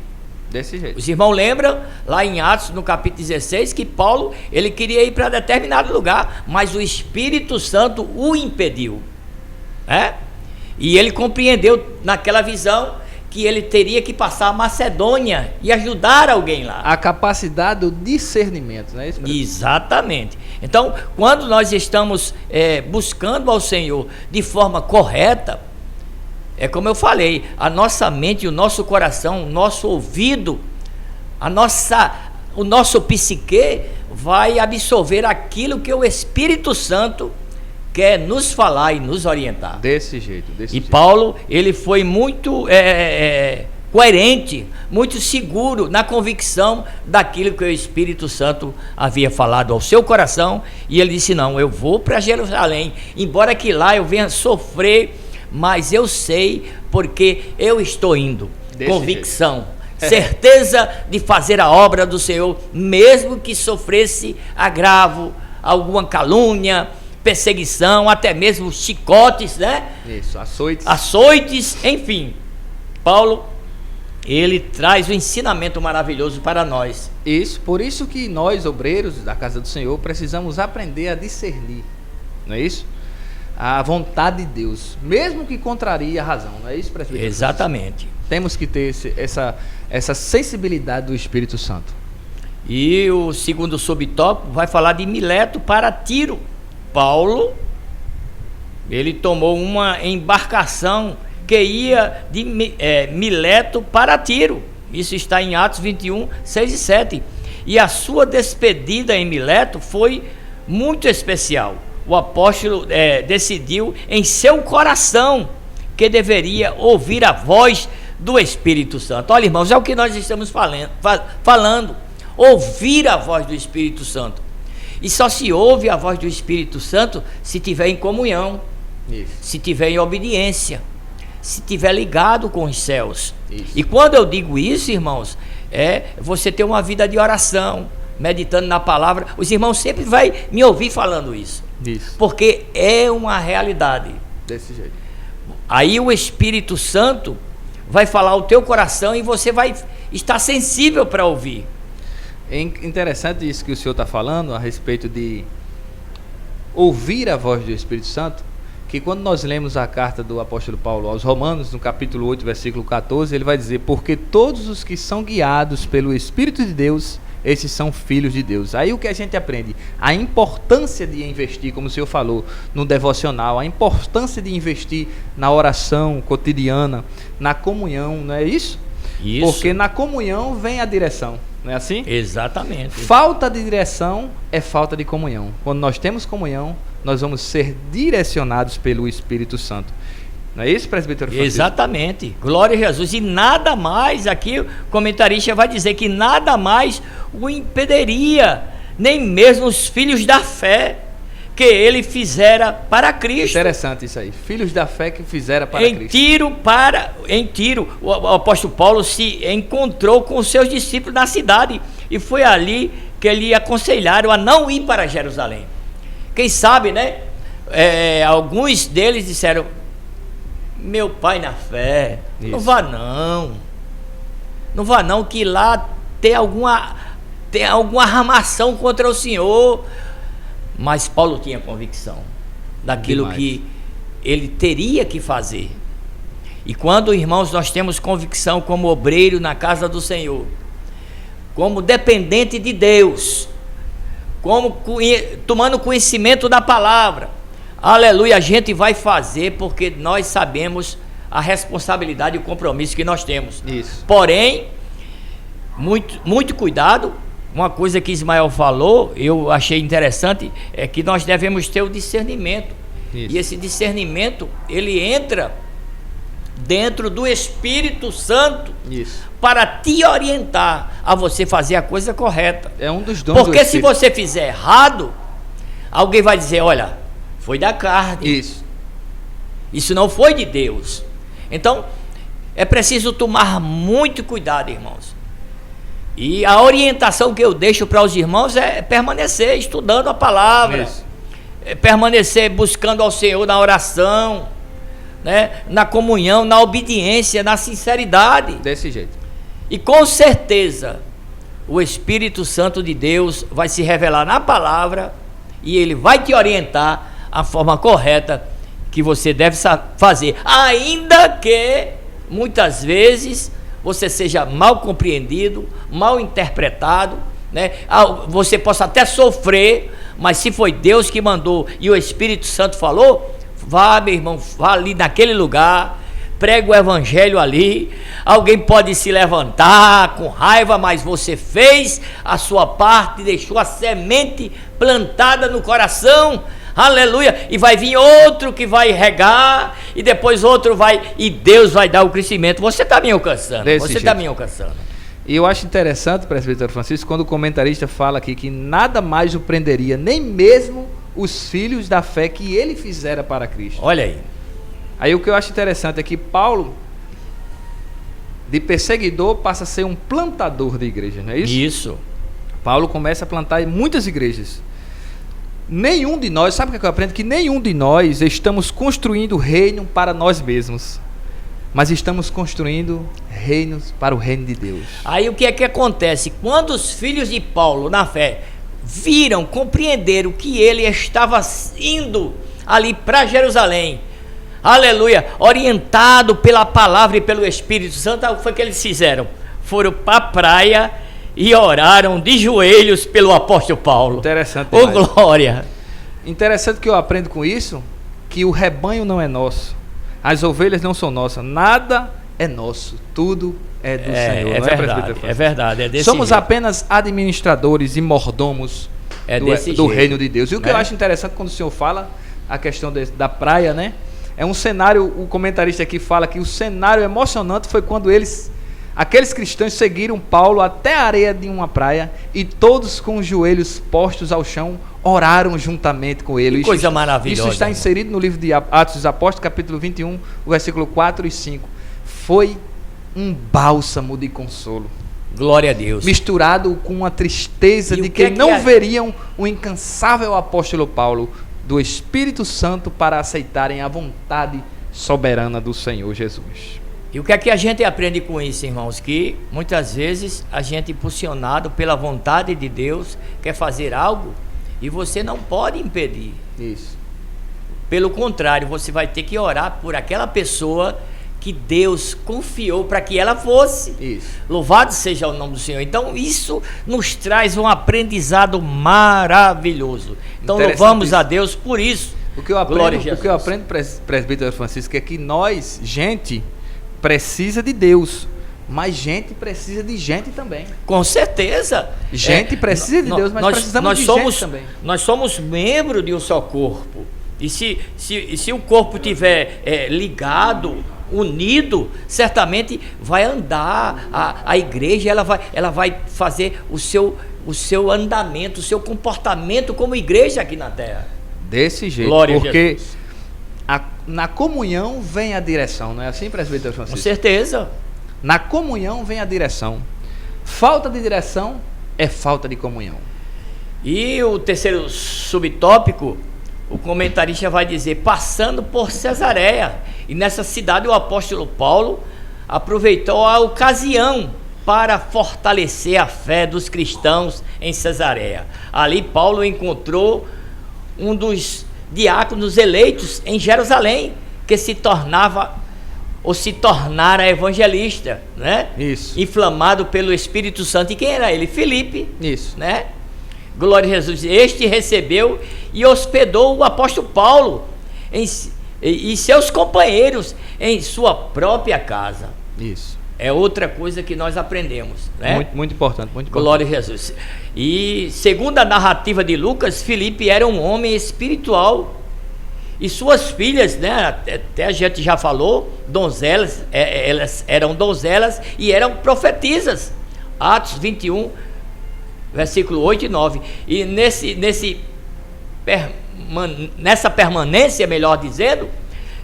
Desse jeito. Os irmãos lembram lá em Atos, no capítulo 16, que Paulo, ele queria ir para determinado lugar, mas o Espírito Santo o impediu. E ele compreendeu naquela visão que ele teria que passar a Macedônia e ajudar alguém lá. A capacidade do discernimento, não é isso? Exatamente. Então, quando nós estamos buscando ao Senhor de forma correta, é como eu falei, a nossa mente, o nosso coração, o nosso ouvido, o nosso psique vai absorver aquilo que o Espírito Santo quer nos falar e nos orientar. Desse jeito. E Paulo, ele foi muito coerente, muito seguro na convicção daquilo que o Espírito Santo havia falado ao seu coração, e ele disse: não, eu vou para Jerusalém, embora que lá eu venha sofrer, mas eu sei porque eu estou indo. Desse convicção, certeza de fazer a obra do Senhor, mesmo que sofresse agravo, alguma calúnia, perseguição, até mesmo chicotes, né? Isso, açoites. Açoites, enfim. Paulo, ele traz um ensinamento maravilhoso para nós. Isso, por isso que nós, obreiros da casa do Senhor, precisamos aprender a discernir, não é isso? A vontade de Deus, mesmo que contrarie a razão, não é isso, presbítero? Exatamente. Temos que ter essa sensibilidade do Espírito Santo. E o segundo subtópico vai falar de Mileto para Tiro. Paulo, ele tomou uma embarcação que ia de Mileto para Tiro. Isso está em Atos 21, 6 e 7. E a sua despedida em Mileto foi muito especial. O apóstolo decidiu em seu coração que deveria ouvir a voz do Espírito Santo. Olha, irmãos, é o que nós estamos falando. Ouvir a voz do Espírito Santo. E só se ouve a voz do Espírito Santo se tiver em comunhão, isso, se tiver em obediência, se tiver ligado com os céus. Isso. E quando eu digo isso, irmãos, você ter uma vida de oração, meditando na palavra. Os irmãos sempre vão me ouvir falando isso. Porque é uma realidade. Desse jeito. Aí o Espírito Santo vai falar ao teu coração e você vai estar sensível para ouvir. É interessante isso que o senhor está falando a respeito de ouvir a voz do Espírito Santo, que quando nós lemos a carta do apóstolo Paulo aos Romanos, no capítulo 8, versículo 14, ele vai dizer: porque todos os que são guiados pelo Espírito de Deus, esses são filhos de Deus. Aí o que a gente aprende? A importância de investir, como o senhor falou, no devocional, a importância de investir na oração cotidiana, na comunhão, não é isso? Isso. Porque na comunhão vem a direção, não é assim? Exatamente. Falta de direção é falta de comunhão. Quando nós temos comunhão, nós vamos ser direcionados pelo Espírito Santo. Não é isso, presbítero Francisco? Exatamente. Glória a Jesus. E nada mais, aqui o comentarista vai dizer que nada mais o impediria, nem mesmo os filhos da fé que ele fizera para Cristo. Interessante isso aí. Filhos da fé que fizera para Cristo. Em Tiro, o apóstolo Paulo se encontrou com os seus discípulos na cidade e foi ali que ele aconselharam a não ir para Jerusalém. Quem sabe, né? Alguns deles disseram: meu pai na fé, isso, não vá não. Não vá não, que lá tem alguma armação contra o Senhor. Mas Paulo tinha convicção daquilo que ele teria que fazer. E quando, irmãos, nós temos convicção como obreiro na casa do Senhor, como dependente de Deus, como tomando conhecimento da palavra, aleluia, a gente vai fazer porque nós sabemos a responsabilidade e o compromisso que nós temos. Isso. Porém, muito cuidado. Uma coisa que Ismael falou, eu achei interessante, é que nós devemos ter o discernimento. Isso. E esse discernimento, ele entra dentro do Espírito Santo. Isso. Para te orientar a você fazer a coisa correta. É um dos dons. Porque se você fizer errado, alguém vai dizer, olha, foi da carne. Isso não foi de Deus. Então, é preciso tomar muito cuidado, irmãos. E a orientação que eu deixo para os irmãos é permanecer estudando a palavra. É permanecer buscando ao Senhor na oração, né? Na comunhão, na obediência, na sinceridade. Desse jeito. E com certeza, o Espírito Santo de Deus vai se revelar na palavra e ele vai te orientar a forma correta que você deve fazer, ainda que muitas vezes você seja mal compreendido, mal interpretado, né? Você possa até sofrer, mas se foi Deus que mandou e o Espírito Santo falou, vá, meu irmão, vá ali naquele lugar, prega o evangelho ali. Alguém pode se levantar com raiva, mas você fez a sua parte, deixou a semente plantada no coração, aleluia, e vai vir outro que vai regar, e depois outro vai, e Deus vai dar o crescimento. Você está me alcançando, você está me alcançando. E eu acho interessante, presbítero Francisco, quando o comentarista fala aqui que nada mais o prenderia, nem mesmo os filhos da fé que ele fizera para Cristo. Olha aí. Aí o que eu acho interessante é que Paulo, de perseguidor, passa a ser um plantador de igrejas, não é isso? Isso. Paulo começa a plantar muitas igrejas. Nenhum de nós, sabe o que eu aprendo? Que nenhum de nós estamos construindo reino para nós mesmos, mas estamos construindo reinos para o reino de Deus. Aí o que é que acontece? Quando os filhos de Paulo, na fé, viram, compreenderam que ele estava indo ali para Jerusalém, aleluia, orientado pela palavra e pelo Espírito Santo, o que foi que eles fizeram? Foram para a praia e oraram de joelhos pelo apóstolo Paulo. Interessante. Ô, glória! Interessante que eu aprendo com isso, que o rebanho não é nosso, as ovelhas não são nossas, nada é nosso, tudo é do Senhor. É verdade, é verdade, é desse Somos jeito. Apenas administradores e mordomos do reino de Deus. E o que eu acho interessante quando o senhor fala a questão da praia, né? É um cenário, o comentarista aqui fala que o cenário emocionante foi quando aqueles cristãos seguiram Paulo até a areia de uma praia e todos com os joelhos postos ao chão oraram juntamente com ele. Coisa maravilhosa. Isso está inserido no livro de Atos dos Apóstolos, capítulo 21, o versículo 4 e 5. Foi um bálsamo de consolo. Glória a Deus. Misturado com uma tristeza de que não veriam o incansável apóstolo Paulo do Espírito Santo para aceitarem a vontade soberana do Senhor Jesus. E o que é que a gente aprende com isso, irmãos? Que muitas vezes a gente, impulsionado pela vontade de Deus, quer fazer algo e você não pode impedir. Isso. Pelo contrário, você vai ter que orar por aquela pessoa que Deus confiou para que ela fosse. Isso. Louvado seja o nome do Senhor. Então isso nos traz um aprendizado maravilhoso. Então louvamos a Deus por isso. O que eu aprendo, presbítero Francisco, é que nós, gente, precisa de Deus, mas gente precisa de gente também. Com certeza. Gente precisa de Deus, mas precisamos de gente também. Nós somos membro de um só corpo. E se o corpo estiver ligado, unido, certamente vai andar. A igreja ela vai fazer o seu andamento, o seu comportamento como igreja aqui na terra. Desse jeito. Glória porque na comunhão vem a direção, não é assim, presbítero Francisco? Com certeza. Na comunhão vem a direção. Falta de direção é falta de comunhão. E o terceiro subtópico, o comentarista vai dizer, passando por Cesareia. E nessa cidade o apóstolo Paulo aproveitou a ocasião para fortalecer a fé dos cristãos em Cesareia. Ali Paulo encontrou um dos diáconos eleitos em Jerusalém, que se tornara evangelista, né? Isso. Inflamado pelo Espírito Santo. E quem era ele? Filipe. Isso. Né? Glória a Jesus. Este recebeu e hospedou o apóstolo Paulo e seus companheiros em sua própria casa. Isso. É outra coisa que nós aprendemos, né? Muito, muito importante, muito importante. Glória a Jesus. E segundo a narrativa de Lucas, Filipe era um homem espiritual e suas filhas, né? Até a gente já falou, donzelas, elas eram donzelas e eram profetisas. Atos 21, versículo 8 e 9. E nessa permanência, melhor dizendo,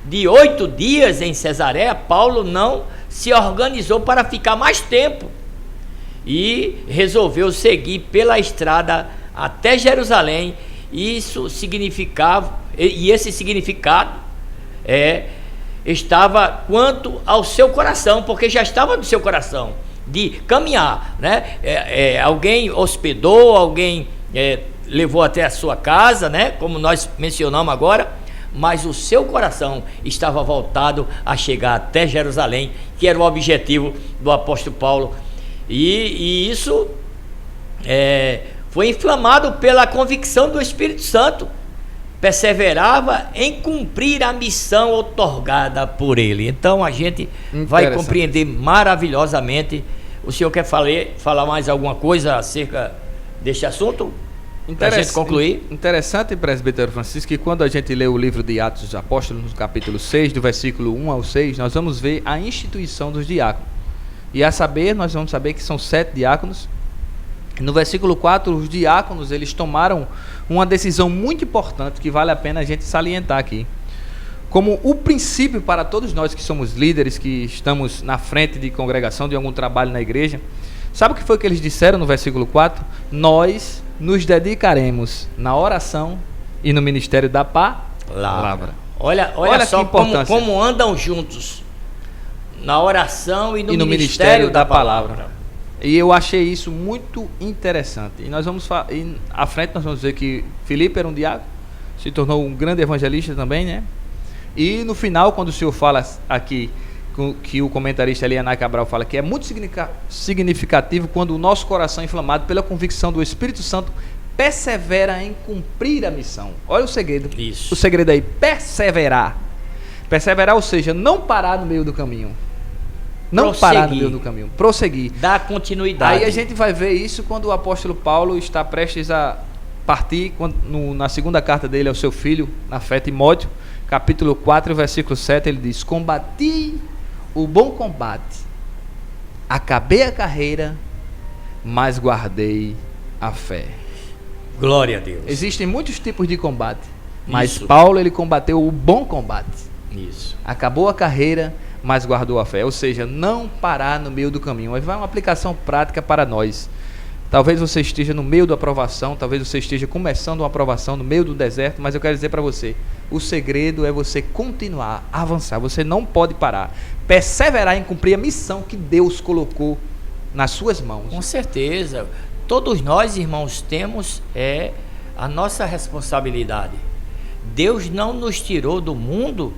de 8 dias em Cesareia, Paulo não se organizou para ficar mais tempo e resolveu seguir pela estrada até Jerusalém. Isso significava, e esse significado estava quanto ao seu coração, porque já estava no seu coração de caminhar, né? Alguém hospedou, alguém levou até a sua casa, né? Como nós mencionamos agora, mas o seu coração estava voltado a chegar até Jerusalém, que era o objetivo do apóstolo Paulo, e isso foi inflamado pela convicção do Espírito Santo. Perseverava em cumprir a missão outorgada por ele. Então a gente vai compreender maravilhosamente. O senhor quer falar mais alguma coisa acerca deste assunto? Para a gente concluir. Interessante, presbítero Francisco, que quando a gente lê o livro de Atos dos Apóstolos, no capítulo 6, do versículo 1 ao 6, nós vamos ver a instituição dos diáconos. E nós vamos saber que são 7 diáconos. No versículo 4, os diáconos, eles tomaram uma decisão muito importante que vale a pena a gente salientar aqui. Como o princípio para todos nós que somos líderes, que estamos na frente de congregação, de algum trabalho na igreja, sabe o que foi que eles disseram no versículo 4? Nós nos dedicaremos na oração e no ministério da palavra. Olha só como andam juntos, na oração e no ministério da palavra. E eu achei isso muito interessante. E nós vamos à frente nós vamos ver que Filipe era um diácono, se tornou um grande evangelista também, né? E no final, quando o senhor fala aqui, que o comentarista Eliana Cabral fala que é muito significativo quando o nosso coração é inflamado pela convicção do Espírito Santo persevera em cumprir a missão. Olha o segredo. Isso. O segredo aí, perseverar. Perseverar, ou seja, não parar no meio do caminho. Não parar no meio do caminho, prosseguir. Dar continuidade. Aí a gente vai ver isso quando o apóstolo Paulo está prestes a partir, na segunda carta dele ao seu filho, na fé, Timóteo, capítulo 4, versículo 7, ele diz: combati o bom combate, acabei a carreira, mas guardei a fé. Glória a Deus. Existem muitos tipos de combate, mas Paulo, ele combateu o bom combate. Isso. Acabou a carreira, mas guardou a fé, ou seja, não parar no meio do caminho. Mas vai uma aplicação prática para nós. Talvez você esteja no meio da aprovação, talvez você esteja começando uma aprovação no meio do deserto, mas eu quero dizer para você, o segredo é você continuar, avançar, você não pode parar, perseverar em cumprir a missão que Deus colocou nas suas mãos. Com certeza, todos nós, irmãos, temos a nossa responsabilidade. Deus não nos tirou do mundo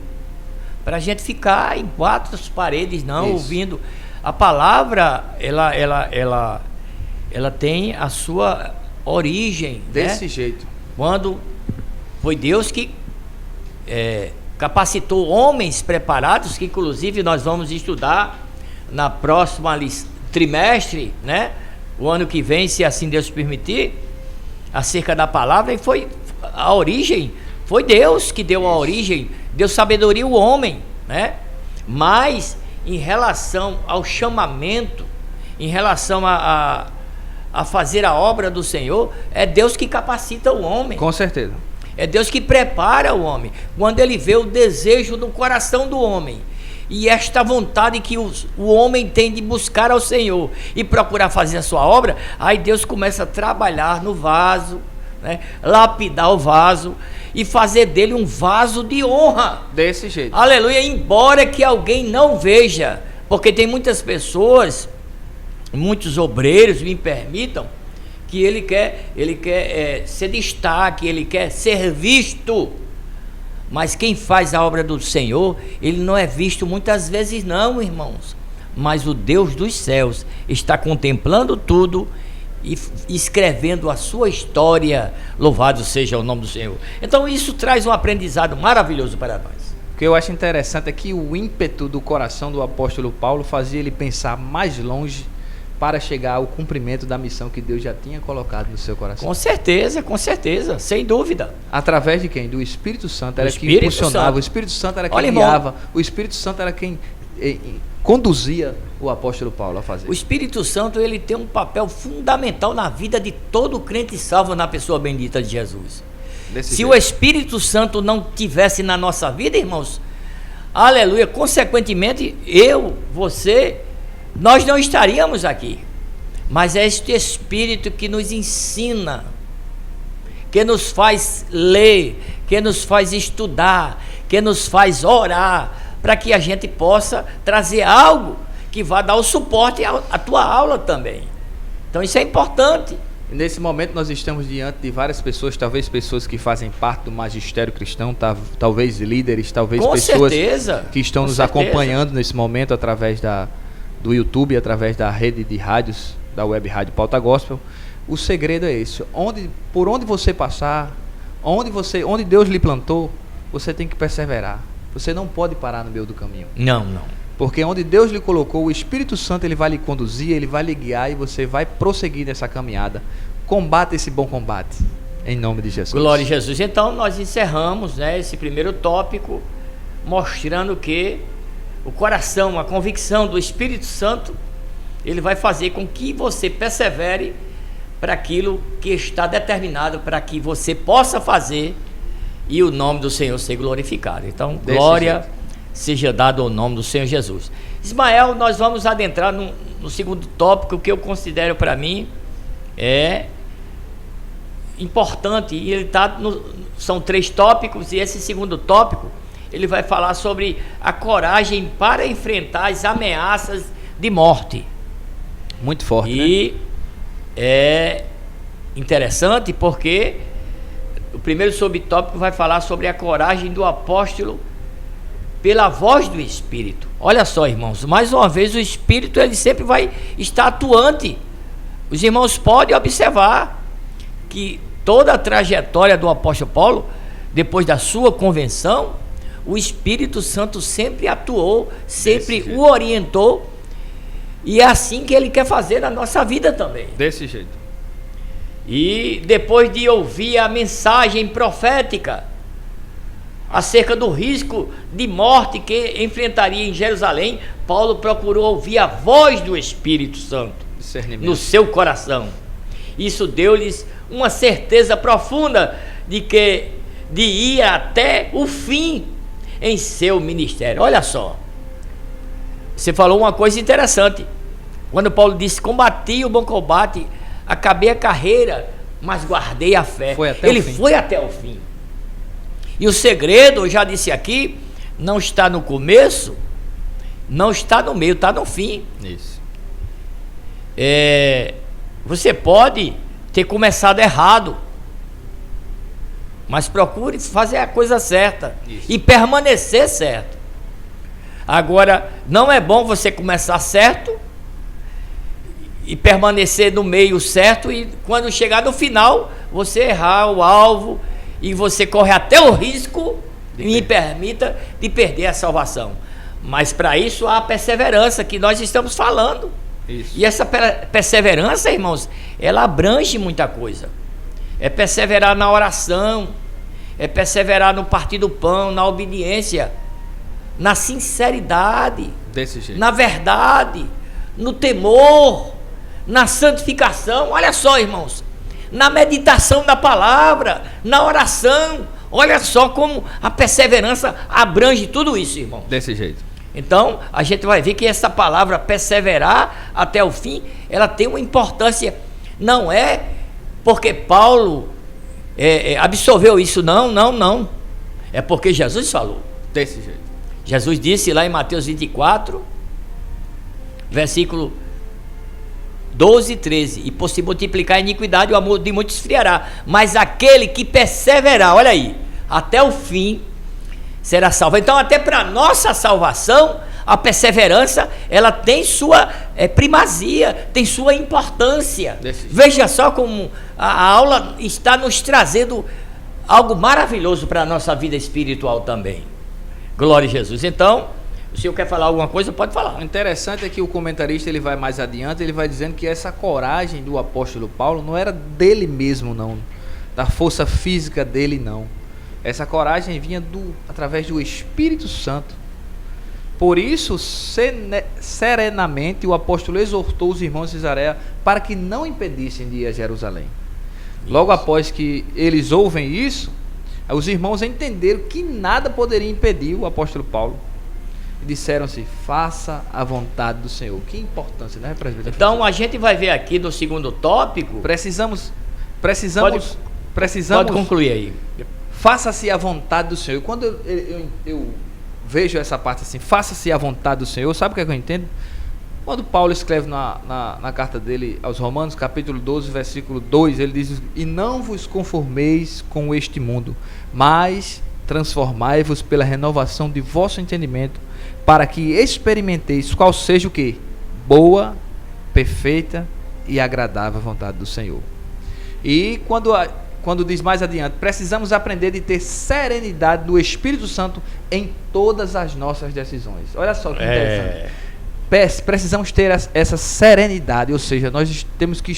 para a gente ficar em 4 paredes, não. Isso. Ouvindo. A palavra, ela tem a sua origem. Desse jeito. Quando foi Deus que capacitou homens preparados, que inclusive nós vamos estudar na próxima trimestre, né? O ano que vem, se assim Deus permitir, acerca da palavra, e foi a origem. Foi Deus que deu a origem, deu sabedoria ao homem, né? Mas em relação ao chamamento, em relação a fazer a obra do Senhor, é Deus que capacita o homem. Com certeza. É Deus que prepara o homem. Quando ele vê o desejo no coração do homem e esta vontade que o homem tem de buscar ao Senhor e procurar fazer a sua obra, aí Deus começa a trabalhar no vaso, né? Lapidar o vaso e fazer dele um vaso de honra. Desse jeito. Aleluia, embora que alguém não veja, porque tem muitas pessoas, muitos obreiros, me permitam, que ele quer ser destaque, ele quer ser visto, mas quem faz a obra do Senhor, ele não é visto muitas vezes não, irmãos, mas o Deus dos céus está contemplando tudo e escrevendo a sua história. Louvado seja o nome do Senhor. Então isso traz um aprendizado maravilhoso para nós. O que eu acho interessante é que o ímpeto do coração do apóstolo Paulo fazia ele pensar mais longe para chegar ao cumprimento da missão que Deus já tinha colocado no seu coração. Com certeza, sem dúvida. Através de quem? Do Espírito Santo era quem impulsionava, o Espírito Santo era quem guiava, o Espírito Santo era quem conduzia o apóstolo Paulo a fazer. O Espírito Santo, ele tem um papel fundamental na vida de todo crente salvo na pessoa bendita de Jesus. Se o Espírito Santo não tivesse na nossa vida, irmãos, aleluia, consequentemente, você, nós não estaríamos aqui. Mas é este Espírito que nos ensina, que nos faz ler, que nos faz estudar, que nos faz orar, para que a gente possa trazer algo que vá dar o suporte à tua aula também. Então isso é importante. Nesse momento nós estamos diante de várias pessoas, talvez pessoas que fazem parte do magistério cristão, talvez líderes, talvez com pessoas certeza, que estão nos acompanhando nesse momento através do YouTube, através da rede de rádios, da web rádio Pauta Gospel. O segredo é esse: por onde você passar, onde Deus lhe plantou, você tem que perseverar. Você não pode parar no meio do caminho. Não. Porque onde Deus lhe colocou, o Espírito Santo, ele vai lhe conduzir, ele vai lhe guiar e você vai prosseguir nessa caminhada. Combata esse bom combate, em nome de Jesus. Glória a Jesus. Então nós encerramos, esse primeiro tópico, mostrando que o coração, a convicção do Espírito Santo, ele vai fazer com que você persevere para aquilo que está determinado, para que você possa fazer e o nome do Senhor ser glorificado. Então, glória seja dada ao nome do Senhor Jesus. Ismael, nós vamos adentrar no segundo tópico, que eu considero para mim importante, e ele são 3 tópicos, e esse segundo tópico, ele vai falar sobre a coragem para enfrentar as ameaças de morte. Muito forte, e é interessante porque o primeiro subtópico vai falar sobre a coragem do apóstolo pela voz do Espírito. Olha só, irmãos, mais uma vez o Espírito, ele sempre vai estar atuante. Os irmãos podem observar que toda a trajetória do apóstolo Paulo, depois da sua convenção, o Espírito Santo sempre atuou, sempre o orientou, e é assim que ele quer fazer na nossa vida também. Desse jeito. E depois de ouvir a mensagem profética acerca do risco de morte que enfrentaria em Jerusalém, Paulo procurou ouvir a voz do Espírito Santo no seu coração. Isso deu-lhes uma certeza profunda de ir até o fim em seu ministério. Olha só, você falou uma coisa interessante, quando Paulo disse: combati o bom combate, acabei a carreira, mas guardei a fé. Ele foi até o fim. E o segredo, eu já disse aqui, não está no começo, não está no meio, está no fim. Isso. Você pode ter começado errado, mas procure fazer a coisa certa. Isso. E permanecer certo. Agora, não é bom você começar certo e permanecer no meio certo, e quando chegar no final, você errar o alvo e você corre até o risco, me permita, de perder a salvação. Mas para isso há a perseverança que nós estamos falando. Isso. E essa perseverança, irmãos, ela abrange muita coisa. É perseverar na oração, é perseverar no partir do pão, na obediência, na sinceridade, desse jeito, na verdade, no temor, na santificação. Olha só, irmãos, na meditação da palavra, na oração. Olha só como a perseverança abrange tudo isso, irmão. Desse jeito. Então, a gente vai ver que essa palavra perseverar até o fim, ela tem uma importância. Não é porque Paulo absorveu isso, não. É porque Jesus falou. Desse jeito. Jesus disse lá em Mateus 24, versículo 12 e 13: e por se multiplicar a iniquidade, o amor de muitos esfriará, mas aquele que perseverar, olha aí, até o fim, será salvo. Então, até para nossa salvação, a perseverança, ela tem sua primazia, tem sua importância. Veja só como a aula está nos trazendo algo maravilhoso para a nossa vida espiritual também. Glória a Jesus. Então, se eu quer falar alguma coisa, pode falar. O interessante é que o comentarista ele vai mais adiante, ele vai dizendo que essa coragem do apóstolo Paulo não era dele mesmo, não, da força física dele, não. Essa coragem vinha através do Espírito Santo. Por isso, serenamente, o apóstolo exortou os irmãos de Cesareia para que não impedissem de ir a Jerusalém. Logo após que eles ouvem isso, os irmãos entenderam que nada poderia impedir o apóstolo Paulo. E disseram-se, faça a vontade do Senhor. Que importância, né, presbítero? Então, a gente vai ver aqui no segundo tópico... Precisamos... Pode concluir aí. Faça-se a vontade do Senhor. Quando eu vejo essa parte assim, faça-se a vontade do Senhor, sabe o que é que eu entendo? Quando Paulo escreve na carta dele aos Romanos, capítulo 12, versículo 2, ele diz, e não vos conformeis com este mundo, mas transformai-vos pela renovação de vosso entendimento, para que experimenteis qual seja o quê? Boa, perfeita e agradável a vontade do Senhor. E quando diz mais adiante, precisamos aprender de ter serenidade do Espírito Santo em todas as nossas decisões. Olha só que interessante. Precisamos ter essa serenidade, ou seja, nós temos que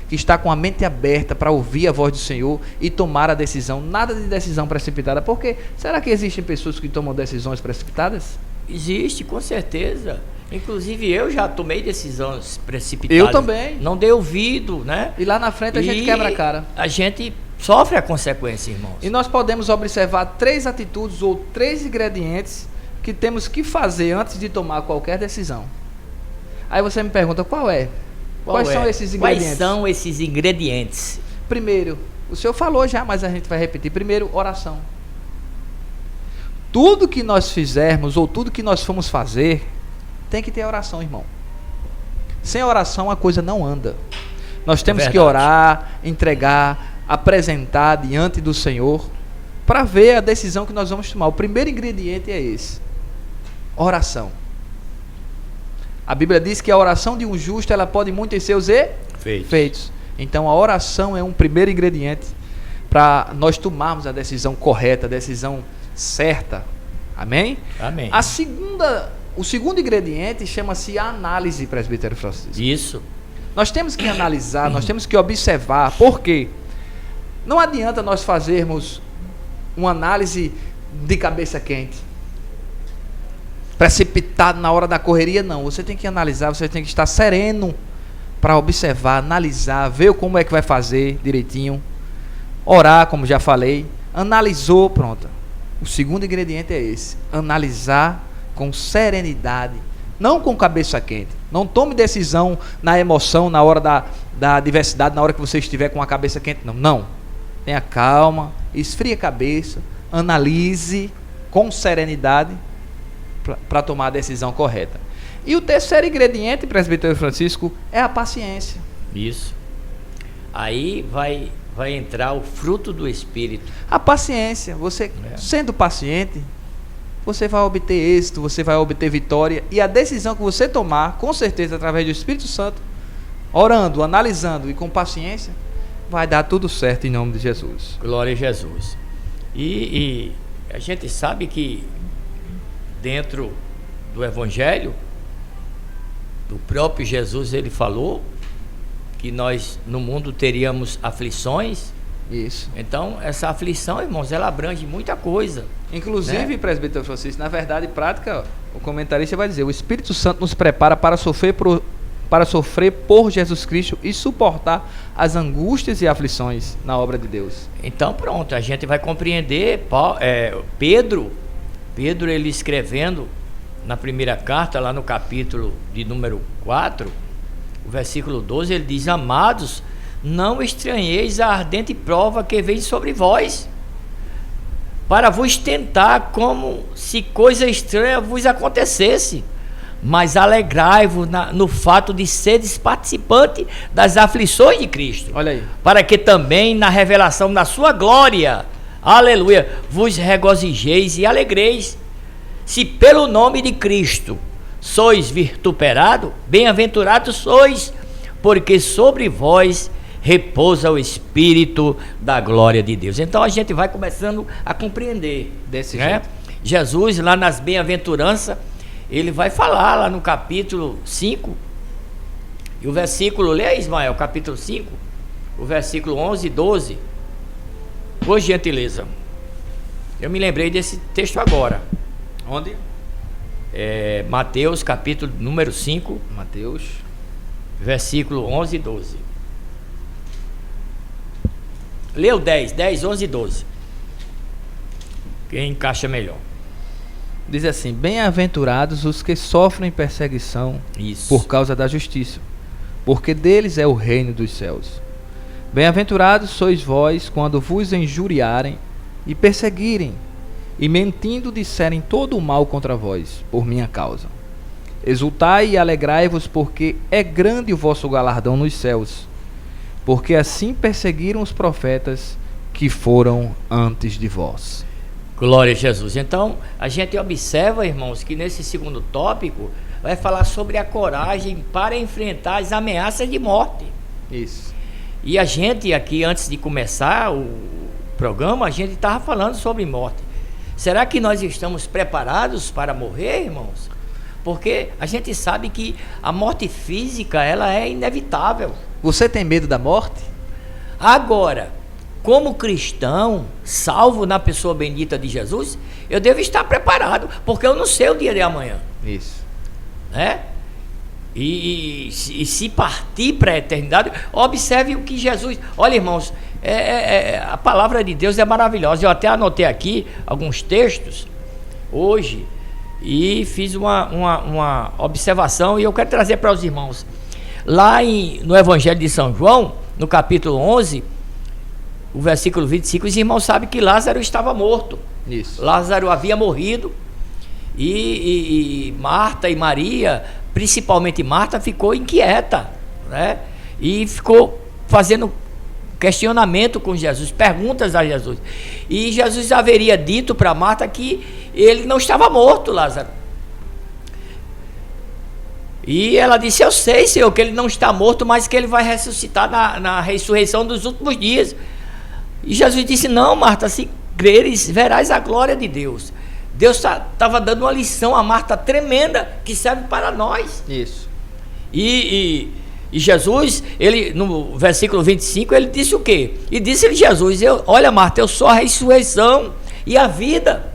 estar com a mente aberta para ouvir a voz do Senhor e tomar a decisão. Nada de decisão precipitada. Porque será que existem pessoas que tomam decisões precipitadas? Existe, com certeza. Inclusive eu já tomei decisões precipitadas. Eu também. Não dei ouvido, né? E lá na frente a gente quebra a cara. A gente sofre a consequência, irmãos. E nós podemos observar 3 atitudes ou 3 ingredientes que temos que fazer antes de tomar qualquer decisão. Aí você me pergunta, Quais são esses ingredientes? Quais são esses ingredientes? Primeiro, o senhor falou já, mas a gente vai repetir. Primeiro, oração. Tudo que nós fizermos ou tudo que nós formos fazer, tem que ter oração, irmão. Sem oração a coisa não anda. Nós temos que orar, entregar, apresentar diante do Senhor para ver a decisão que nós vamos tomar. O primeiro ingrediente é esse: oração. A Bíblia diz que a oração de um justo, ela pode muito em seus efeitos. Então a oração é um primeiro ingrediente para nós tomarmos a decisão correta, a decisão certa. Amém? Amém. O segundo ingrediente chama-se análise, presbítero Francisco. Isso. Nós temos que analisar, nós temos que observar. Por quê? Não adianta nós fazermos uma análise de cabeça quente, precipitado na hora da correria, não. Você tem que analisar, você tem que estar sereno para observar, analisar, ver como é que vai fazer direitinho, orar, como já falei. Analisou, pronto. O segundo ingrediente é esse: analisar com serenidade, não com cabeça quente. Não tome decisão na emoção, na hora da adversidade, na hora que você estiver com a cabeça quente, não. Tenha calma, esfrie a cabeça, analise com serenidade para tomar a decisão correta. E o terceiro ingrediente, presbítero Francisco, é a paciência. Isso. Aí vai entrar o fruto do Espírito. A paciência. Você, sendo paciente, você vai obter êxito, você vai obter vitória. E a decisão que você tomar, com certeza, através do Espírito Santo, orando, analisando e com paciência, vai dar tudo certo em nome de Jesus. Glória a Jesus. E a gente sabe que dentro do Evangelho, do próprio Jesus, ele falou que nós no mundo teríamos aflições. Isso. Então, essa aflição, irmãos, ela abrange muita coisa. Inclusive, né? Presbítero Francisco, na verdade prática, o comentarista vai dizer: o Espírito Santo nos prepara para sofrer por Jesus Cristo e suportar as angústias e aflições na obra de Deus. Então, pronto, a gente vai compreender. Pedro, ele escrevendo na primeira carta, lá no capítulo de número 4, o versículo 12, ele diz: amados, não estranheis a ardente prova que vem sobre vós, para vos tentar como se coisa estranha vos acontecesse, mas alegrai-vos no fato de seres participantes das aflições de Cristo. Olha aí. Para que também na revelação da sua glória, aleluia, vos regozijeis e alegreis. se pelo nome de Cristo sois vituperados, bem-aventurados sois, porque sobre vós repousa o Espírito da glória de Deus. Então a gente vai começando a compreender desse jeito. Jesus, lá nas bem-aventuranças, ele vai falar lá no capítulo 5, e o versículo, lê aí, Ismael, capítulo 5, o versículo 11 e 12, por gentileza. Eu me lembrei desse texto agora. Onde? Mateus, capítulo número 5. Mateus. Versículo 11 e 12. Leu 10, 11 e 12. Quem encaixa melhor? Diz assim: bem-aventurados os que sofrem perseguição por causa da justiça, porque deles é o reino dos céus. Bem-aventurados sois vós quando vos injuriarem e perseguirem, e mentindo disserem todo o mal contra vós, por minha causa. Exultai e alegrai-vos, porque é grande o vosso galardão nos céus, porque assim perseguiram os profetas que foram antes de vós. Glória a Jesus. Então, a gente observa, irmãos, que nesse segundo tópico vai falar sobre a coragem para enfrentar as ameaças de morte. Isso. E a gente aqui, antes de começar o programa, a gente estava falando sobre morte. Será que nós estamos preparados para morrer, irmãos? Porque a gente sabe que a morte física, ela é inevitável. Você tem medo da morte? Agora, como cristão, salvo na pessoa bendita de Jesus, eu devo estar preparado, porque eu não sei o dia de amanhã. Isso. Né? E se partir para a eternidade, observe o que Jesus... Olha, irmãos, a palavra de Deus é maravilhosa. Eu até anotei aqui alguns textos hoje e fiz uma observação, e eu quero trazer para os irmãos. Lá no Evangelho de São João, no capítulo 11, o versículo 25, os irmãos sabem que Lázaro estava morto. Isso. Lázaro havia morrido, e Marta e Maria, principalmente Marta, ficou inquieta, né? E ficou fazendo questionamento com Jesus, perguntas a Jesus. E Jesus haveria dito para Marta que ele não estava morto, Lázaro. E ela disse: eu sei, Senhor, que ele não está morto, mas que ele vai ressuscitar na ressurreição dos últimos dias. E Jesus disse: não, Marta, se creres, verás a glória de Deus. Deus estava dando uma lição a Marta tremenda, que serve para nós. Isso. E Jesus, ele, no versículo 25, ele disse o quê? E disse-lhe Jesus: olha, Marta, eu sou a ressurreição e a vida.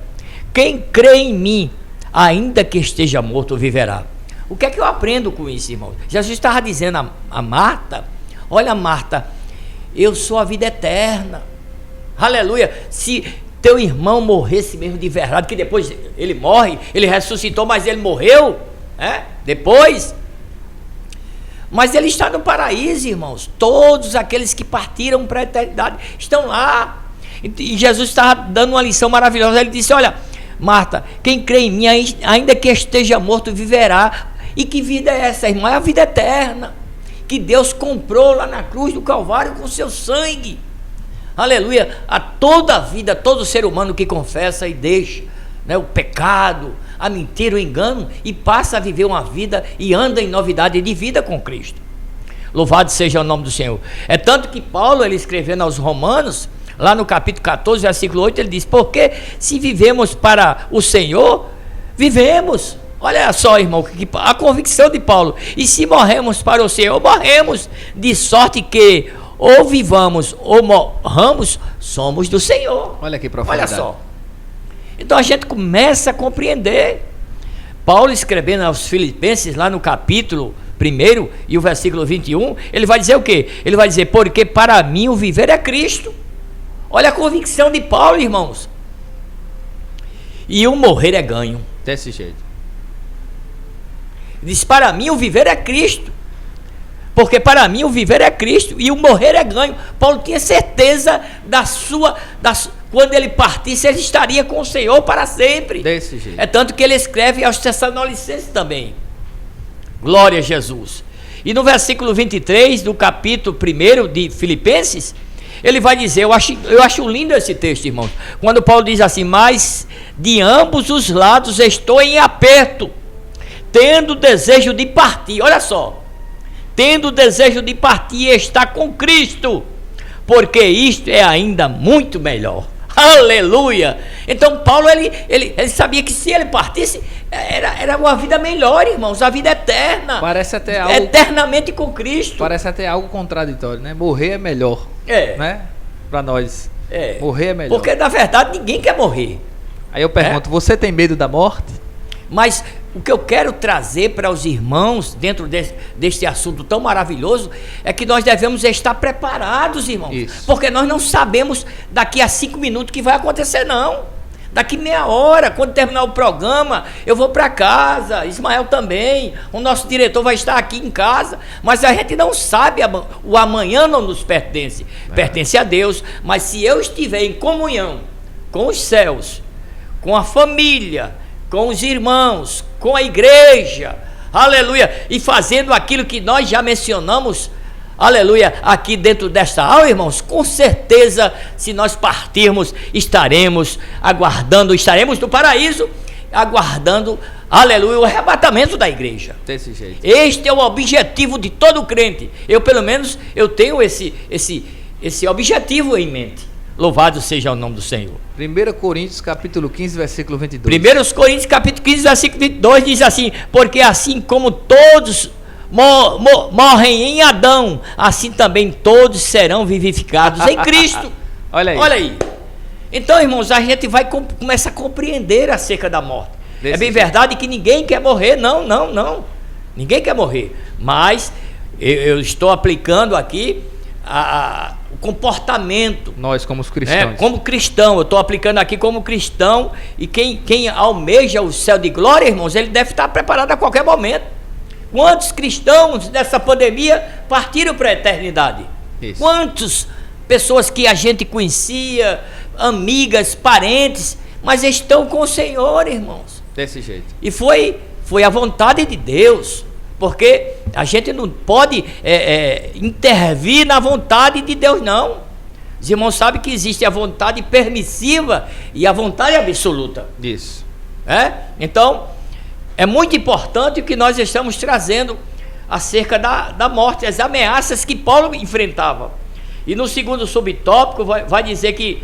Quem crê em mim, ainda que esteja morto, viverá. O que é que eu aprendo com isso, irmão? Jesus estava dizendo a Marta: olha, Marta, eu sou a vida eterna. Aleluia. Se teu irmão morresse mesmo de verdade, que depois ele morre, ele ressuscitou, mas ele morreu, depois. Mas ele está no paraíso, irmãos. Todos aqueles que partiram para a eternidade estão lá. E Jesus estava dando uma lição maravilhosa. Ele disse: olha, Marta, quem crê em mim, ainda que esteja morto, viverá. E que vida é essa, irmão? É a vida eterna, que Deus comprou lá na cruz do Calvário com seu sangue. Aleluia. A toda a vida, todo ser humano que confessa e deixa, né, o pecado, a mentira, o engano, e passa a viver uma vida e anda em novidade de vida com Cristo. Louvado seja o nome do Senhor. É tanto que Paulo, ele escrevendo aos Romanos, lá no capítulo 14, versículo 8, ele diz: porque se vivemos para o Senhor, vivemos. Olha só, irmão, a convicção de Paulo: e se morremos para o Senhor, morremos, de sorte que ou vivamos ou morramos, somos do Senhor. Olha que profundidade. Olha só. Então a gente começa a compreender. Paulo, escrevendo aos Filipenses, lá no capítulo 1 e o versículo 21, ele vai dizer o quê? Ele vai dizer: porque para mim o viver é Cristo. Olha a convicção de Paulo, irmãos. E o morrer é ganho. Desse jeito. Diz: para mim o viver é Cristo. Porque para mim o viver é Cristo e o morrer é ganho. Paulo tinha certeza quando ele partisse, ele estaria com o Senhor para sempre. Desse jeito. É tanto que ele escreve aos Tessalonicenses também. Glória a Jesus. E no versículo 23 do capítulo 1 de Filipenses, ele vai dizer, eu acho lindo esse texto, irmãos, quando Paulo diz assim: mas de ambos os lados estou em aperto, tendo desejo de partir. Olha só, tendo desejo de partir e estar com Cristo, porque isto é ainda muito melhor. Aleluia! Então Paulo, ele sabia que se ele partisse, era uma vida melhor, irmãos, a vida eterna. Parece até algo, eternamente com Cristo. Parece até algo contraditório, né? Morrer é melhor, né? Para nós, morrer é melhor. Porque na verdade ninguém quer morrer. Aí eu pergunto, você tem medo da morte? Mas o que eu quero trazer para os irmãos, dentro deste assunto tão maravilhoso, é que nós devemos estar preparados, irmãos. Isso. Porque nós não sabemos daqui a 5 minutos o que vai acontecer, não. Daqui meia hora, quando terminar o programa, eu vou para casa, Ismael também, o nosso diretor vai estar aqui em casa, mas a gente não sabe, o amanhã não nos pertence, pertence a Deus. Mas se eu estiver em comunhão com os céus, com a família, com os irmãos, com a igreja, aleluia, e fazendo aquilo que nós já mencionamos, aleluia, aqui dentro desta aula, irmãos, com certeza, se nós partirmos, estaremos no paraíso, aguardando, aleluia, o arrebatamento da igreja. Desse jeito. Este é o objetivo de todo crente. Eu, pelo menos, eu tenho esse objetivo em mente. Louvado seja o nome do Senhor. 1 Coríntios capítulo 15, versículo 22. 1 Coríntios capítulo 15, versículo 22 diz assim: porque assim como todos morrem em Adão, assim também todos serão vivificados em Cristo. Olha aí. Olha aí. Então, irmãos, a gente vai começar a compreender acerca da morte. É bem verdade que ninguém quer morrer, não. Ninguém quer morrer. Mas eu estou aplicando aqui o comportamento. Nós como cristãos. Como cristão, eu estou aplicando aqui como cristão. E quem almeja o céu de glória, irmãos, ele deve estar preparado a qualquer momento. Quantos cristãos dessa pandemia partiram para a eternidade? Isso. Quantas pessoas que a gente conhecia, amigas, parentes, mas estão com o Senhor, irmãos. Desse jeito. E foi a vontade de Deus. Porque a gente não pode intervir na vontade de Deus, não. Os irmãos sabem que existe a vontade permissiva e a vontade absoluta. Isso. Então, é muito importante o que nós estamos trazendo acerca da morte, as ameaças que Paulo enfrentava. E no segundo subtópico vai dizer que,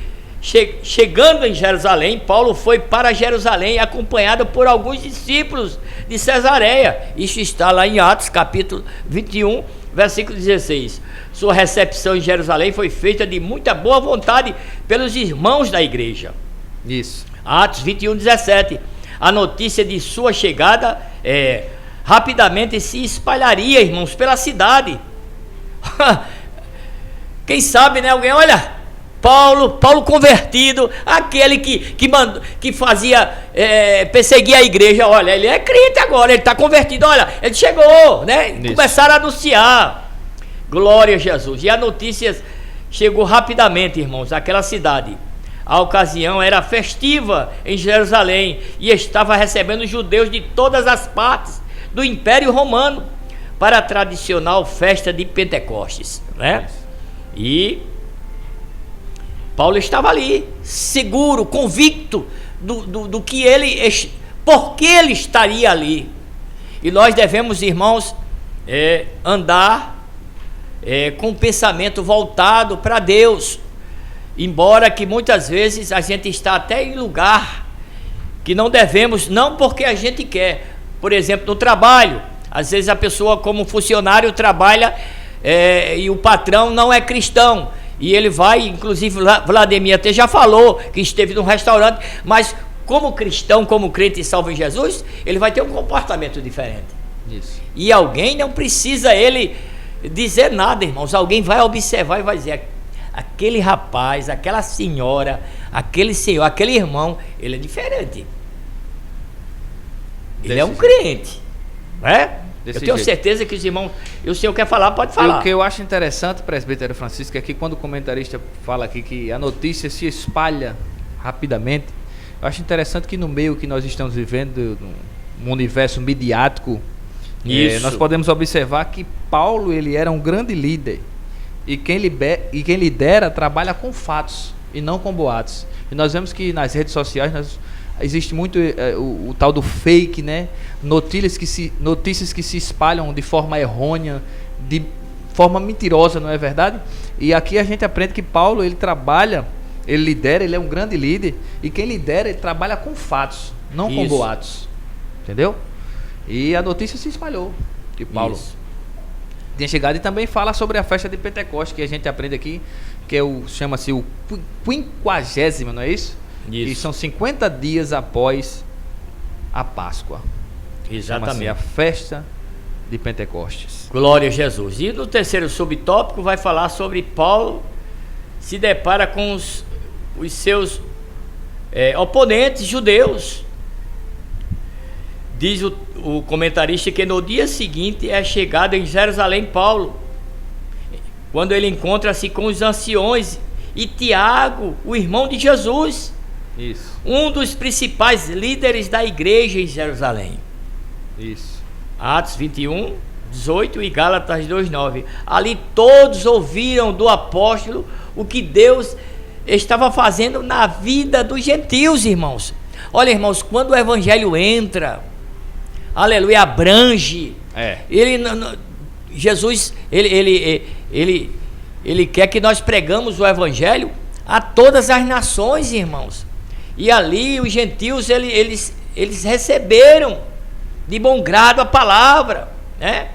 chegando em Jerusalém, Paulo foi para Jerusalém acompanhado por alguns discípulos de Cesareia. Isso está lá em Atos capítulo 21, versículo 16. Sua recepção em Jerusalém foi feita de muita boa vontade pelos irmãos da igreja. Isso. Atos 21, 17. A notícia de sua chegada rapidamente se espalharia, irmãos, pela cidade. Quem sabe, né? Alguém, olha, Paulo convertido, aquele que fazia, perseguia a igreja, olha, ele é crente agora, ele está convertido, olha, ele chegou, né? Isso. Começaram a anunciar, glória a Jesus. E a notícia chegou rapidamente, irmãos, àquela cidade. A ocasião era festiva em Jerusalém e estava recebendo judeus de todas as partes do Império Romano para a tradicional festa de Pentecostes, né? E Paulo estava ali, seguro, convicto do que por que ele estaria ali. E nós devemos, irmãos, andar com o pensamento voltado para Deus. Embora que muitas vezes a gente está até em lugar que não devemos, não porque a gente quer. Por exemplo, no trabalho, às vezes a pessoa como funcionário trabalha e o patrão não é cristão. E ele vai, inclusive Vladimir até já falou que esteve num restaurante, mas como cristão, como crente salvo em Jesus, ele vai ter um comportamento diferente. Isso. E alguém não precisa ele dizer nada, irmãos. Alguém vai observar e vai dizer: aquele rapaz, aquela senhora, aquele senhor, aquele irmão, ele é diferente. Ele é um crente, né? Eu tenho certeza que os irmãos, e o senhor quer falar, pode falar. O que eu acho interessante, presbítero Francisco, é que quando o comentarista fala aqui que a notícia se espalha rapidamente, eu acho interessante que no meio que nós estamos vivendo, no universo midiático, nós podemos observar que Paulo, ele era um grande líder. E quem lidera trabalha com fatos e não com boatos. E nós vemos que nas redes sociais existe muito o tal do fake, né? Notícias que se espalham de forma errônea, de forma mentirosa, não é verdade? E aqui a gente aprende que Paulo, ele lidera, ele é um grande líder, e quem lidera, ele trabalha com fatos, não com boatos. Entendeu? E a notícia se espalhou, que Paulo tinha chegado, e também fala sobre a festa de Pentecostes, que a gente aprende aqui, que chama-se o 50º, não é isso? Isso. E são 50 dias após a Páscoa. Exatamente. Chama-se a festa de Pentecostes. Glória a Jesus. E no terceiro subtópico vai falar sobre Paulo se depara com os seus oponentes judeus. Diz o comentarista que no dia seguinte é chegado em Jerusalém Paulo, quando ele encontra-se com os anciões e Tiago, o irmão de Jesus, um dos principais líderes da igreja em Jerusalém. Atos 21, 18 e Gálatas 2:9. Ali todos ouviram do apóstolo o que Deus estava fazendo na vida dos gentios, irmãos. Olha, irmãos, quando o evangelho entra, aleluia, abrange. Jesus, ele quer que nós pregamos o evangelho a todas as nações, irmãos. E ali os gentios, eles receberam de bom grado a palavra, né?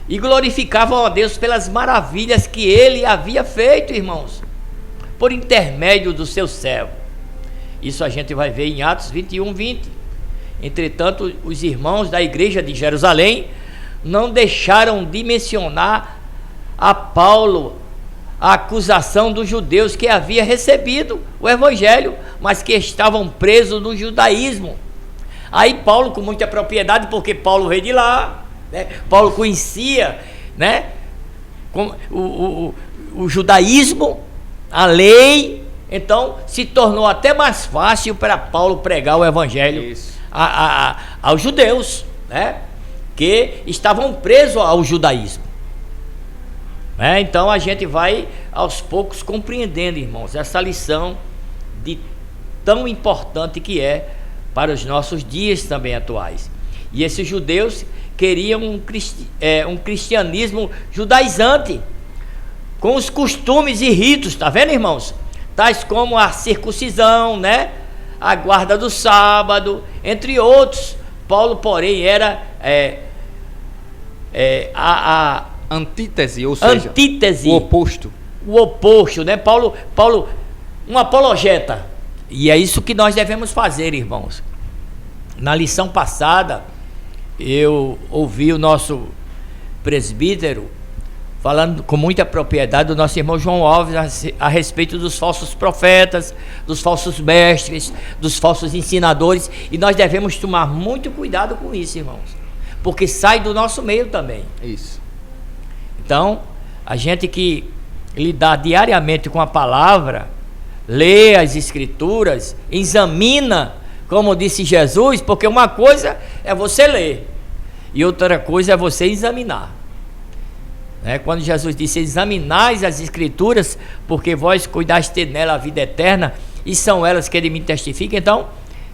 E glorificavam a Deus pelas maravilhas que ele havia feito, irmãos, por intermédio do seu servo. Isso a gente vai ver em Atos 21, 20. Entretanto, os irmãos da igreja de Jerusalém não deixaram de mencionar a Paulo a acusação dos judeus que havia recebido o evangelho, mas que estavam presos no judaísmo. Aí Paulo, com muita propriedade, porque Paulo veio de lá, né? Paulo conhecia, né, o judaísmo, a lei, então se tornou até mais fácil para Paulo pregar o evangelho aos judeus, né, que estavam presos ao judaísmo. Então a gente vai aos poucos compreendendo, irmãos, essa lição tão importante que é para os nossos dias também atuais. E esses judeus queriam um cristianismo judaizante, com os costumes e ritos, tá vendo, irmãos? Tais como a circuncisão, né? A guarda do sábado, entre outros. Paulo, porém, era a antítese, ou seja, o oposto. O oposto, né? Paulo, um apologeta. E é isso que nós devemos fazer, irmãos. Na lição passada, eu ouvi o nosso presbítero falando com muita propriedade do nosso irmão João Alves a respeito dos falsos profetas, dos falsos mestres, dos falsos ensinadores, e nós devemos tomar muito cuidado com isso, irmãos, porque sai do nosso meio também. Isso. Então, a gente que lidar diariamente com a palavra, lê as escrituras, examina, como disse Jesus, porque uma coisa é você ler e outra coisa é você examinar. Quando Jesus disse: examinais as escrituras, porque vós cuidaste nela a vida eterna, e são elas que de mim testificam. Então,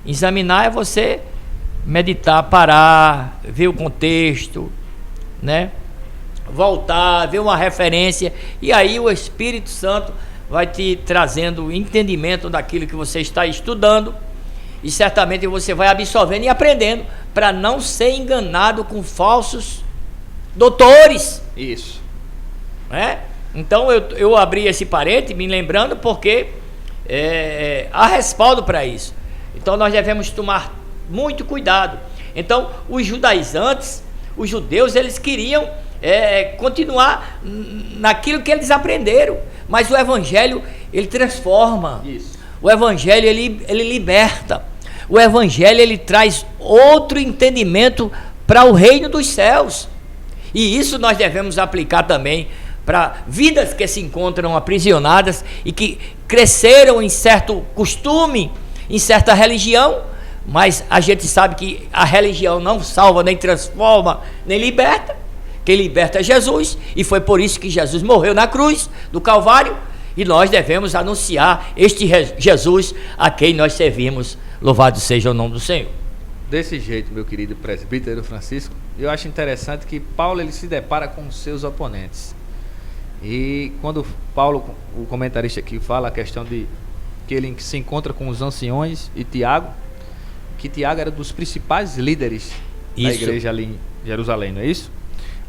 examinar é você meditar, parar, ver o contexto, né? Voltar, ver uma referência, e aí o Espírito Santo vai te trazendo entendimento daquilo que você está estudando, e certamente você vai absorvendo e aprendendo para não ser enganado com falsos doutores. Isso. Então eu abri esse parênteses me lembrando, porque há respaldo para isso. Então nós devemos tomar muito cuidado. Então os judaizantes, os judeus, eles queriam continuar naquilo que eles aprenderam, mas o evangelho, ele transforma. Isso. O evangelho, ele liberta. O evangelho, ele traz outro entendimento para o reino dos céus, e isso nós devemos aplicar também para vidas que se encontram aprisionadas e que cresceram em certo costume, em certa religião, mas a gente sabe que a religião não salva, nem transforma, nem liberta. Quem liberta é Jesus, e foi por isso que Jesus morreu na cruz do Calvário, e nós devemos anunciar este Jesus a quem nós servimos. Louvado seja o nome do Senhor. Desse jeito, meu querido presbítero Francisco, eu acho interessante que Paulo ele se depara com os seus oponentes. E quando Paulo, o comentarista aqui, fala a questão de que ele se encontra com os anciões e Tiago, que Tiago era dos principais líderes da igreja ali em Jerusalém, não é isso?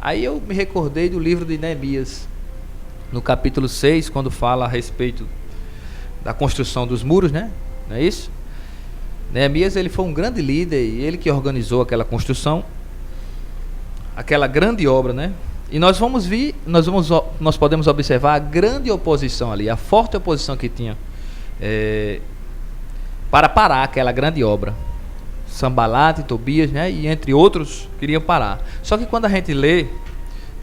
Aí eu me recordei do livro de Neemias, no capítulo 6, quando fala a respeito da construção dos muros, né? Não é isso? Neemias, ele foi um grande líder e ele que organizou aquela construção, aquela grande obra, né? E nós podemos observar a grande oposição ali, a forte oposição que tinha para parar aquela grande obra. Sambalate, Tobias, né? E entre outros queriam parar. Só que quando a gente lê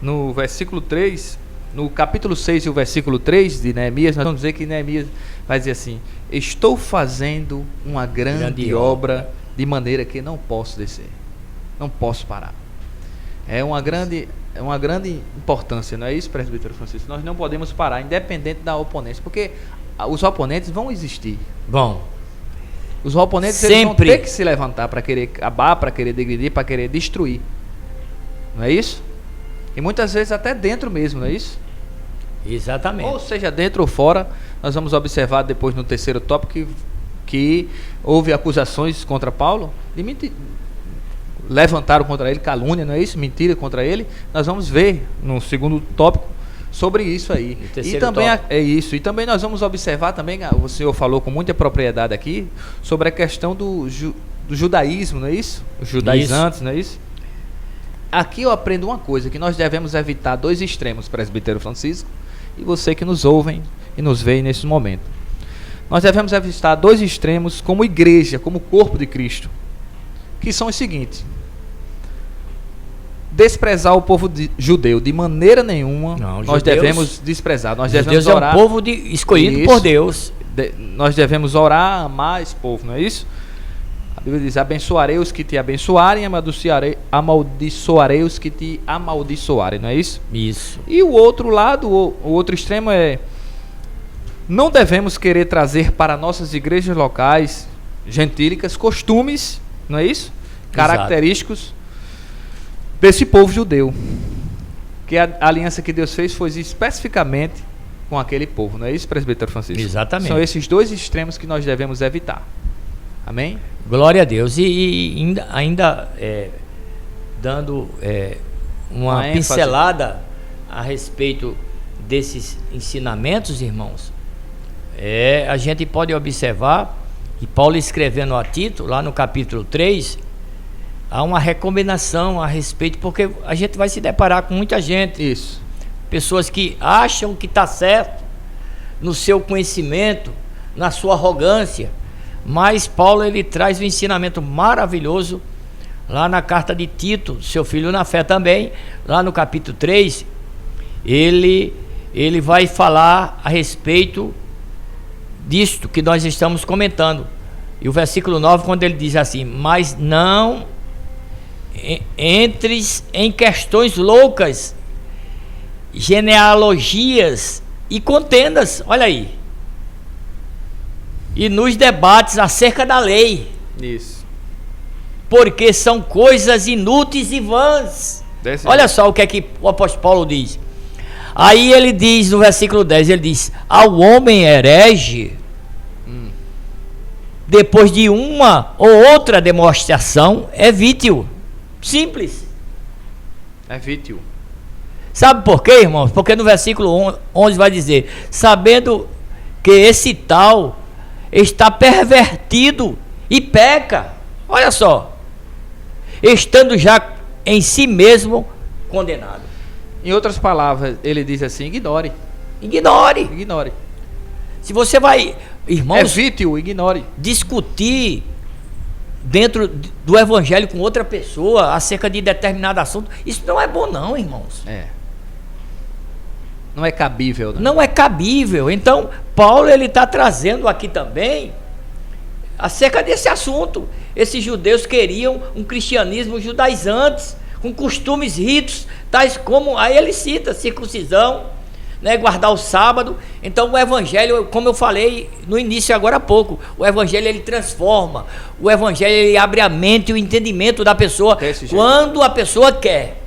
no versículo 3, no capítulo 6 e o versículo 3 de Neemias, nós vamos dizer que Neemias vai dizer assim: estou fazendo uma grande obra de maneira que não posso descer, não posso parar. É uma grande importância, não é isso, presbítero Francisco? Nós não podemos parar, independente da oponência, porque os oponentes vão existir. Bom, os oponentes eles vão ter que se levantar para querer acabar, para querer degredir, para querer destruir. Não é isso? E muitas vezes até dentro mesmo, não é isso? Exatamente. Ou seja, dentro ou fora, nós vamos observar depois no terceiro tópico que houve acusações contra Paulo de mentira. Levantaram contra ele calúnia, não é isso? Mentira contra ele. Nós vamos ver no segundo tópico sobre isso aí. E também é isso. E também nós vamos observar também, o senhor falou com muita propriedade aqui sobre a questão do judaísmo, não é isso? Os judaizantes, não é isso? Aqui eu aprendo uma coisa, que nós devemos evitar dois extremos, presbítero Francisco, e você que nos ouvem e nos vê nesse momento. Nós devemos evitar dois extremos como igreja, como corpo de Cristo, que são os seguintes: desprezar o povo judeu de maneira nenhuma. Não, nós devemos desprezar. Nós devemos orar. É um povo escolhido por Deus. Nós devemos orar, amar esse povo, não é isso? A Bíblia diz: abençoarei os que te abençoarem, amaldiçoarei os que te amaldiçoarem, não é isso? Isso. E o outro lado, o outro extremo é: não devemos querer trazer para nossas igrejas locais gentílicas costumes, não é isso? Característicos desse povo judeu, que a aliança que Deus fez foi especificamente com aquele povo, não é isso, presbítero Francisco? Exatamente. São esses dois extremos que nós devemos evitar. Amém? Glória a Deus. E ainda dando uma pincelada a respeito desses ensinamentos, irmãos, a gente pode observar que Paulo, escrevendo a Tito, lá no capítulo 3, há uma recomendação a respeito, porque a gente vai se deparar com muita gente. Isso. Pessoas que acham que está certo no seu conhecimento, na sua arrogância. Mas Paulo, ele traz um ensinamento maravilhoso lá na carta de Tito, seu filho na fé também, lá no capítulo 3, ele vai falar a respeito disto que nós estamos comentando. E o versículo 9, quando ele diz assim: mas não entres em questões loucas, genealogias e contendas, olha aí, e nos debates acerca da lei. Isso. Porque são coisas inúteis e vãs. Olha só o que é que o apóstolo Paulo diz. Aí ele diz no versículo 10, ele diz: ao homem herege, depois de uma ou outra demonstração, evite-o. Simples. Evite-o. Sabe por quê, irmãos? Porque no versículo 11 vai dizer: sabendo que esse tal está pervertido e peca. Olha só. Estando já em si mesmo condenado. Em outras palavras, ele diz assim: ignore. Ignore. Ignore. Se você vai, irmãos, evite-o, ignore. Discutir dentro do evangelho com outra pessoa acerca de determinado assunto, isso não é bom não, irmãos. Não é cabível, né? Não é cabível. Então, Paulo, ele está trazendo aqui também acerca desse assunto. Esses judeus queriam um cristianismo judaizantes, com costumes, ritos, tais como, aí ele cita, circuncisão, né, guardar o sábado. Então o evangelho, como eu falei no início agora há pouco, o evangelho ele transforma, o evangelho ele abre a mente e o entendimento da pessoa quando a pessoa quer.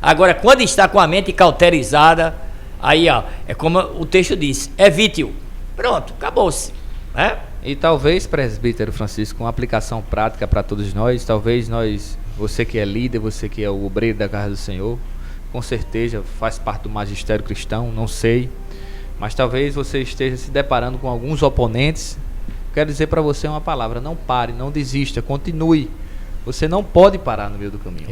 Agora, quando está com a mente cauterizada, aí ó, é como o texto diz, evite-o. Pronto, acabou-se, né? E talvez, presbítero Francisco, uma aplicação prática para todos nós, talvez você que é líder, você que é o obreiro da casa do Senhor, com certeza faz parte do magistério cristão, não sei, mas talvez você esteja se deparando com alguns oponentes. Quero dizer para você uma palavra: não pare, não desista, continue. Você não pode parar no meio do caminho.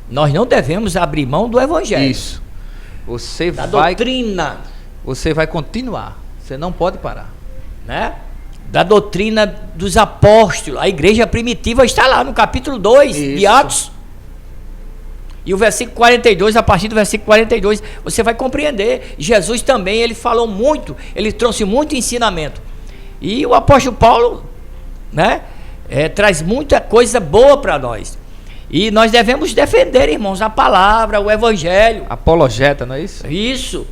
Nós não devemos abrir mão do evangelho. Isso. Você da vai, doutrina. Você vai continuar. Você não pode parar, né? Da doutrina dos apóstolos. A igreja primitiva está lá no capítulo 2 de Atos. E o versículo 42, a partir do versículo 42, você vai compreender. Jesus também, ele falou muito, ele trouxe muito ensinamento. E o apóstolo Paulo, né, traz muita coisa boa para nós. E nós devemos defender, irmãos, a palavra, o evangelho. Apologeta, não é isso? Isso.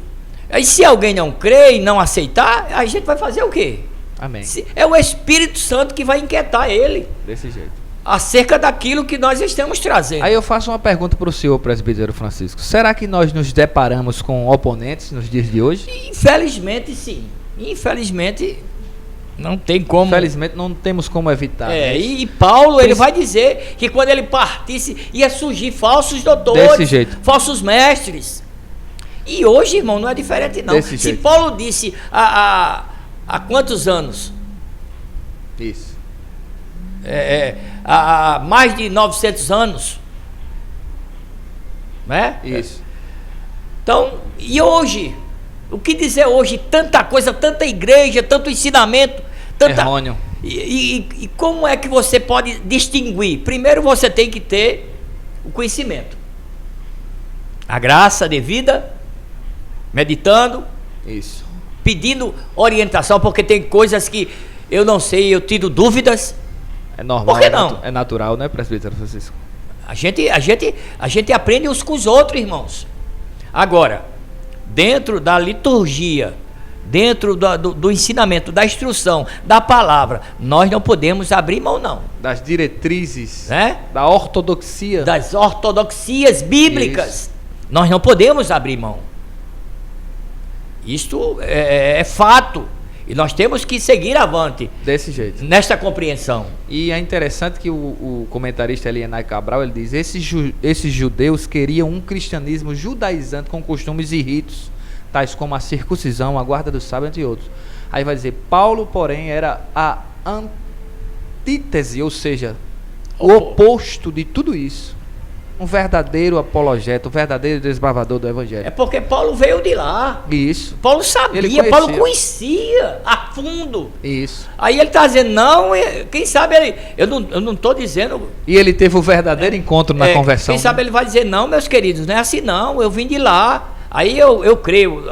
Aí se alguém não crer e não aceitar, a gente vai fazer o quê? Amém. É o Espírito Santo que vai inquietar ele. Desse jeito. Acerca daquilo que nós estamos trazendo. Aí eu faço uma pergunta para o senhor, presbítero Francisco. Será que nós nos deparamos com oponentes nos dias de hoje? Infelizmente, sim. Infelizmente, não tem como. Infelizmente, não temos como evitar. E Paulo, ele vai dizer que quando ele partisse, ia surgir falsos doutores, desse jeito, falsos mestres. E hoje, irmão, não é diferente, não. Desse Se jeito. Paulo disse há quantos anos? Isso. Há mais de 900 anos, né? Isso. Então, e hoje? O que dizer hoje? Tanta coisa, tanta igreja, tanto ensinamento, tanta... errôneo. E como é que você pode distinguir? Primeiro você tem que ter o conhecimento, a graça devida, meditando, isso, pedindo orientação, porque tem coisas que eu não sei, eu tiro dúvidas. É normal. Por que não? É natural, né, presbítero Francisco? A gente aprende uns com os outros, irmãos. Agora, dentro da liturgia, dentro do ensinamento, da instrução, da palavra, nós não podemos abrir mão, não. Das diretrizes, né? Da ortodoxia. Das ortodoxias bíblicas. Isso. Nós não podemos abrir mão. Isto é fato. E nós temos que seguir avante. Desse jeito. Nesta compreensão. E é interessante que o comentarista Elienay Cabral, ele diz: esses judeus queriam um cristianismo judaizante com costumes e ritos, tais como a circuncisão, a guarda do sábado, entre outros. Aí vai dizer: Paulo, porém, era a antítese, ou seja, o oposto de tudo isso. Um verdadeiro apologeta, um verdadeiro desbravador do evangelho. É porque Paulo veio de lá. Isso. Paulo sabia, Paulo conhecia a fundo. Isso. Aí ele está dizendo, não, quem sabe ele... Eu não estou dizendo... E ele teve o verdadeiro encontro na conversão. Quem sabe ele vai dizer, não, meus queridos, não é assim não, eu vim de lá. Aí eu creio,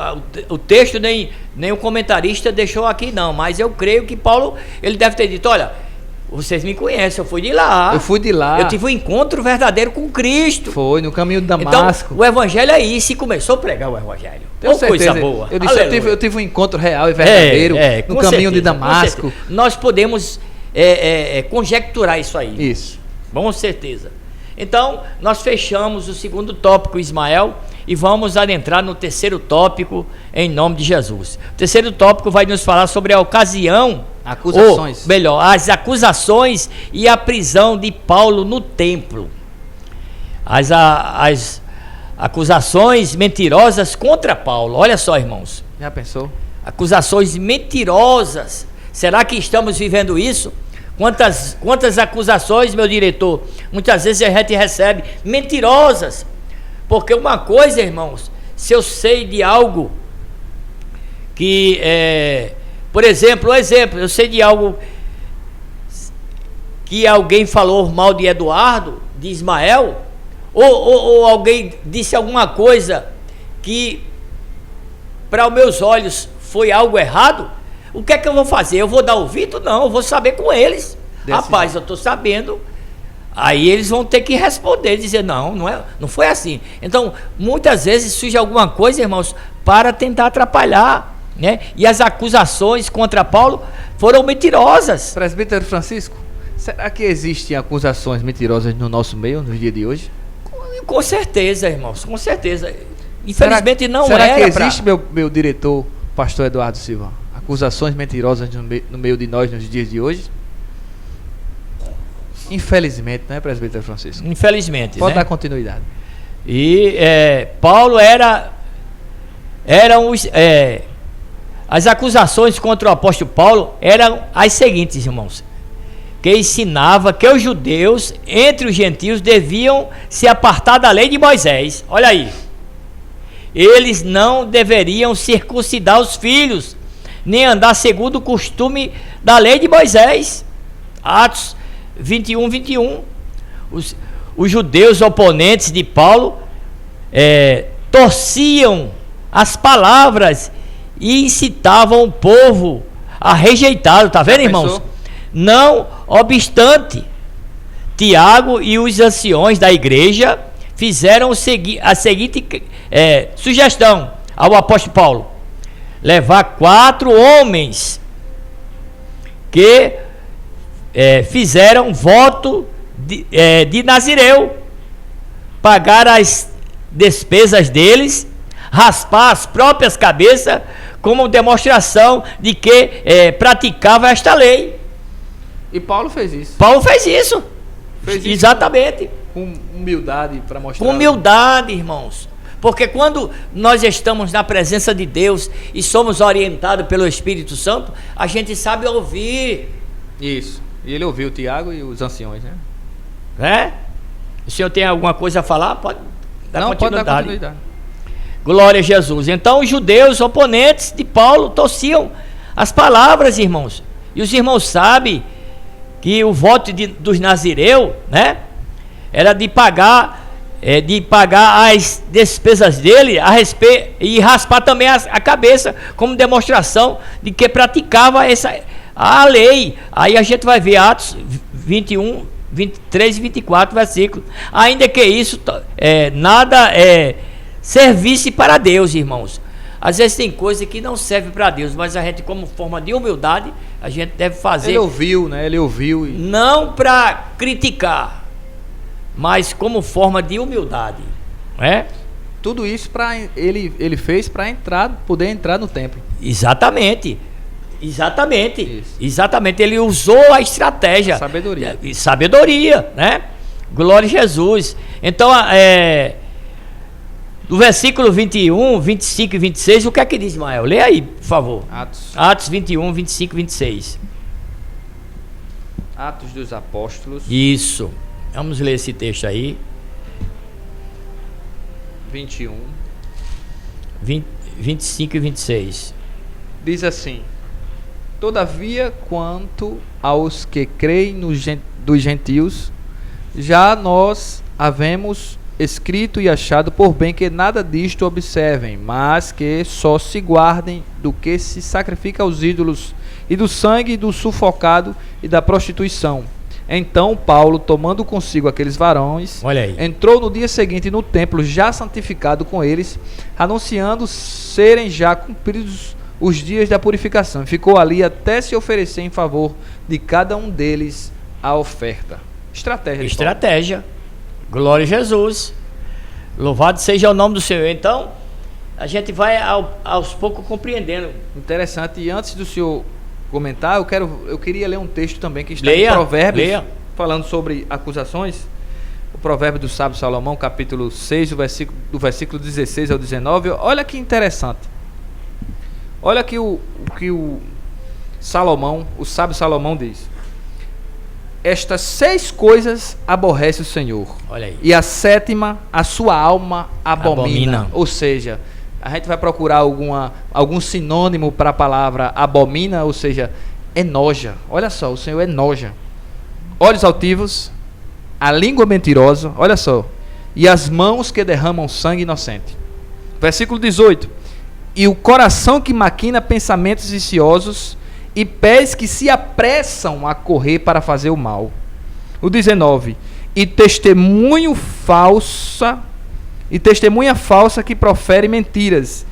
o texto nem o comentarista deixou aqui não, mas eu creio que Paulo, ele deve ter dito, olha... Vocês me conhecem, eu fui de lá. Eu fui de lá. Eu tive um encontro verdadeiro com Cristo. Foi, no caminho de Damasco. Então, o evangelho é isso, e começou a pregar o evangelho. Tenho certeza. Coisa boa. Eu disse, eu tive um encontro real e verdadeiro no caminho de Damasco. Nós podemos conjecturar isso aí. Isso. Com certeza. Então, nós fechamos o segundo tópico, Ismael, e vamos adentrar no terceiro tópico, em nome de Jesus. O terceiro tópico vai nos falar sobre a ocasião, acusações. Ou melhor, as acusações e a prisão de Paulo no templo. As acusações mentirosas contra Paulo. Olha só, irmãos. Já pensou? Acusações mentirosas. Será que estamos vivendo isso? Quantas acusações, meu diretor, muitas vezes a gente recebe mentirosas. Porque uma coisa, irmãos, se eu sei de algo que, por exemplo, eu sei de algo que alguém falou mal de Eduardo, de Ismael, ou alguém disse alguma coisa que para os meus olhos foi algo errado, o que é que eu vou fazer? Eu vou dar ouvido? Não, eu vou saber com eles. Rapaz, eu estou sabendo Aí eles vão ter que responder, dizer, não foi assim. Então, muitas vezes surge alguma coisa, irmãos, para tentar atrapalhar, né? E as acusações contra Paulo foram mentirosas. Presbítero Francisco, será que existem acusações mentirosas no nosso meio, nos dias de hoje? Com certeza, irmãos, com certeza. Infelizmente será que existe, meu diretor, pastor Eduardo Silva, acusações mentirosas no meio de nós nos dias de hoje? Infelizmente, não é, presbítero Francisco? Infelizmente, Pode dar continuidade. E Paulo as acusações contra o apóstolo Paulo eram as seguintes, irmãos: que ensinava que os judeus, entre os gentios, deviam se apartar da lei de Moisés. Olha aí. Eles não deveriam circuncidar os filhos, nem andar segundo o costume da lei de Moisés. Atos 21. Os judeus oponentes de Paulo torciam as palavras e incitavam o povo a rejeitá-lo. Tá vendo, irmãos? Não obstante, Tiago e os anciões da igreja fizeram a seguinte sugestão ao apóstolo Paulo: levar 4 homens que fizeram voto de Nazireu, pagar as despesas deles, raspar as próprias cabeças, como demonstração de que praticava esta lei. E Paulo fez isso. Exatamente. Com humildade para mostrar. Com humildade, irmãos. Porque quando nós estamos na presença de Deus e somos orientados pelo Espírito Santo, a gente sabe ouvir. Isso. E ele ouviu o Tiago e os anciões, né? O senhor tem alguma coisa a falar? Pode dar continuidade. Pode dar continuidade. Glória a Jesus. Então os judeus oponentes de Paulo torciam as palavras, irmãos. E os irmãos sabem que o voto dos nazireus, né, era de pagar as despesas dele e raspar também a cabeça, como demonstração de que praticava a lei. Aí a gente vai ver Atos 21, 23 e 24 versículos. Ainda que isso nada servisse para Deus, irmãos. Às vezes tem coisa que não serve para Deus, mas a gente, como forma de humildade, a gente deve fazer. Ele ouviu, né? Ele ouviu. Não para criticar, mas como forma de humildade, né? Tudo isso ele fez para poder entrar no templo. Exatamente. Ele usou a estratégia. Sabedoria, né? Glória a Jesus. Então, do versículo 21, 25 e 26, o que é que diz, Ismael? Lê aí, por favor. Atos 21, 25 e 26. Atos dos Apóstolos. Isso. Vamos ler esse texto aí. 21. 25 e 26. Diz assim: todavia, quanto aos que creem dos gentios, já nós havemos escrito e achado por bem que nada disto observem, mas que só se guardem do que se sacrifica aos ídolos, e do sangue do sufocado e da prostituição. Então Paulo, tomando consigo aqueles varões, entrou no dia seguinte no templo, já santificado com eles, anunciando serem já cumpridos os dias da purificação. Ficou ali até se oferecer em favor de cada um deles a oferta. Estratégia. Glória a Jesus. Louvado seja o nome do Senhor. Então, a gente vai aos poucos compreendendo. Interessante. E antes do senhor comentar, eu queria ler um texto também que está em Provérbios, falando sobre acusações. O provérbio do sábio Salomão, capítulo 6, do versículo 16 ao 19. Olha que interessante. Olha que o sábio Salomão diz: estas 6 coisas aborrece o Senhor. Olha aí. E a 7ª, a sua alma abomina. Ou seja, a gente vai procurar algum sinônimo para a palavra abomina, ou seja, enoja. Olha só, o Senhor enoja. Olhos altivos, a língua mentirosa, olha só, e as mãos que derramam sangue inocente. Versículo 18: e o coração que maquina pensamentos viciosos, e pés que se apressam a correr para fazer o mal. O 19: e testemunha falsa que profere mentiras,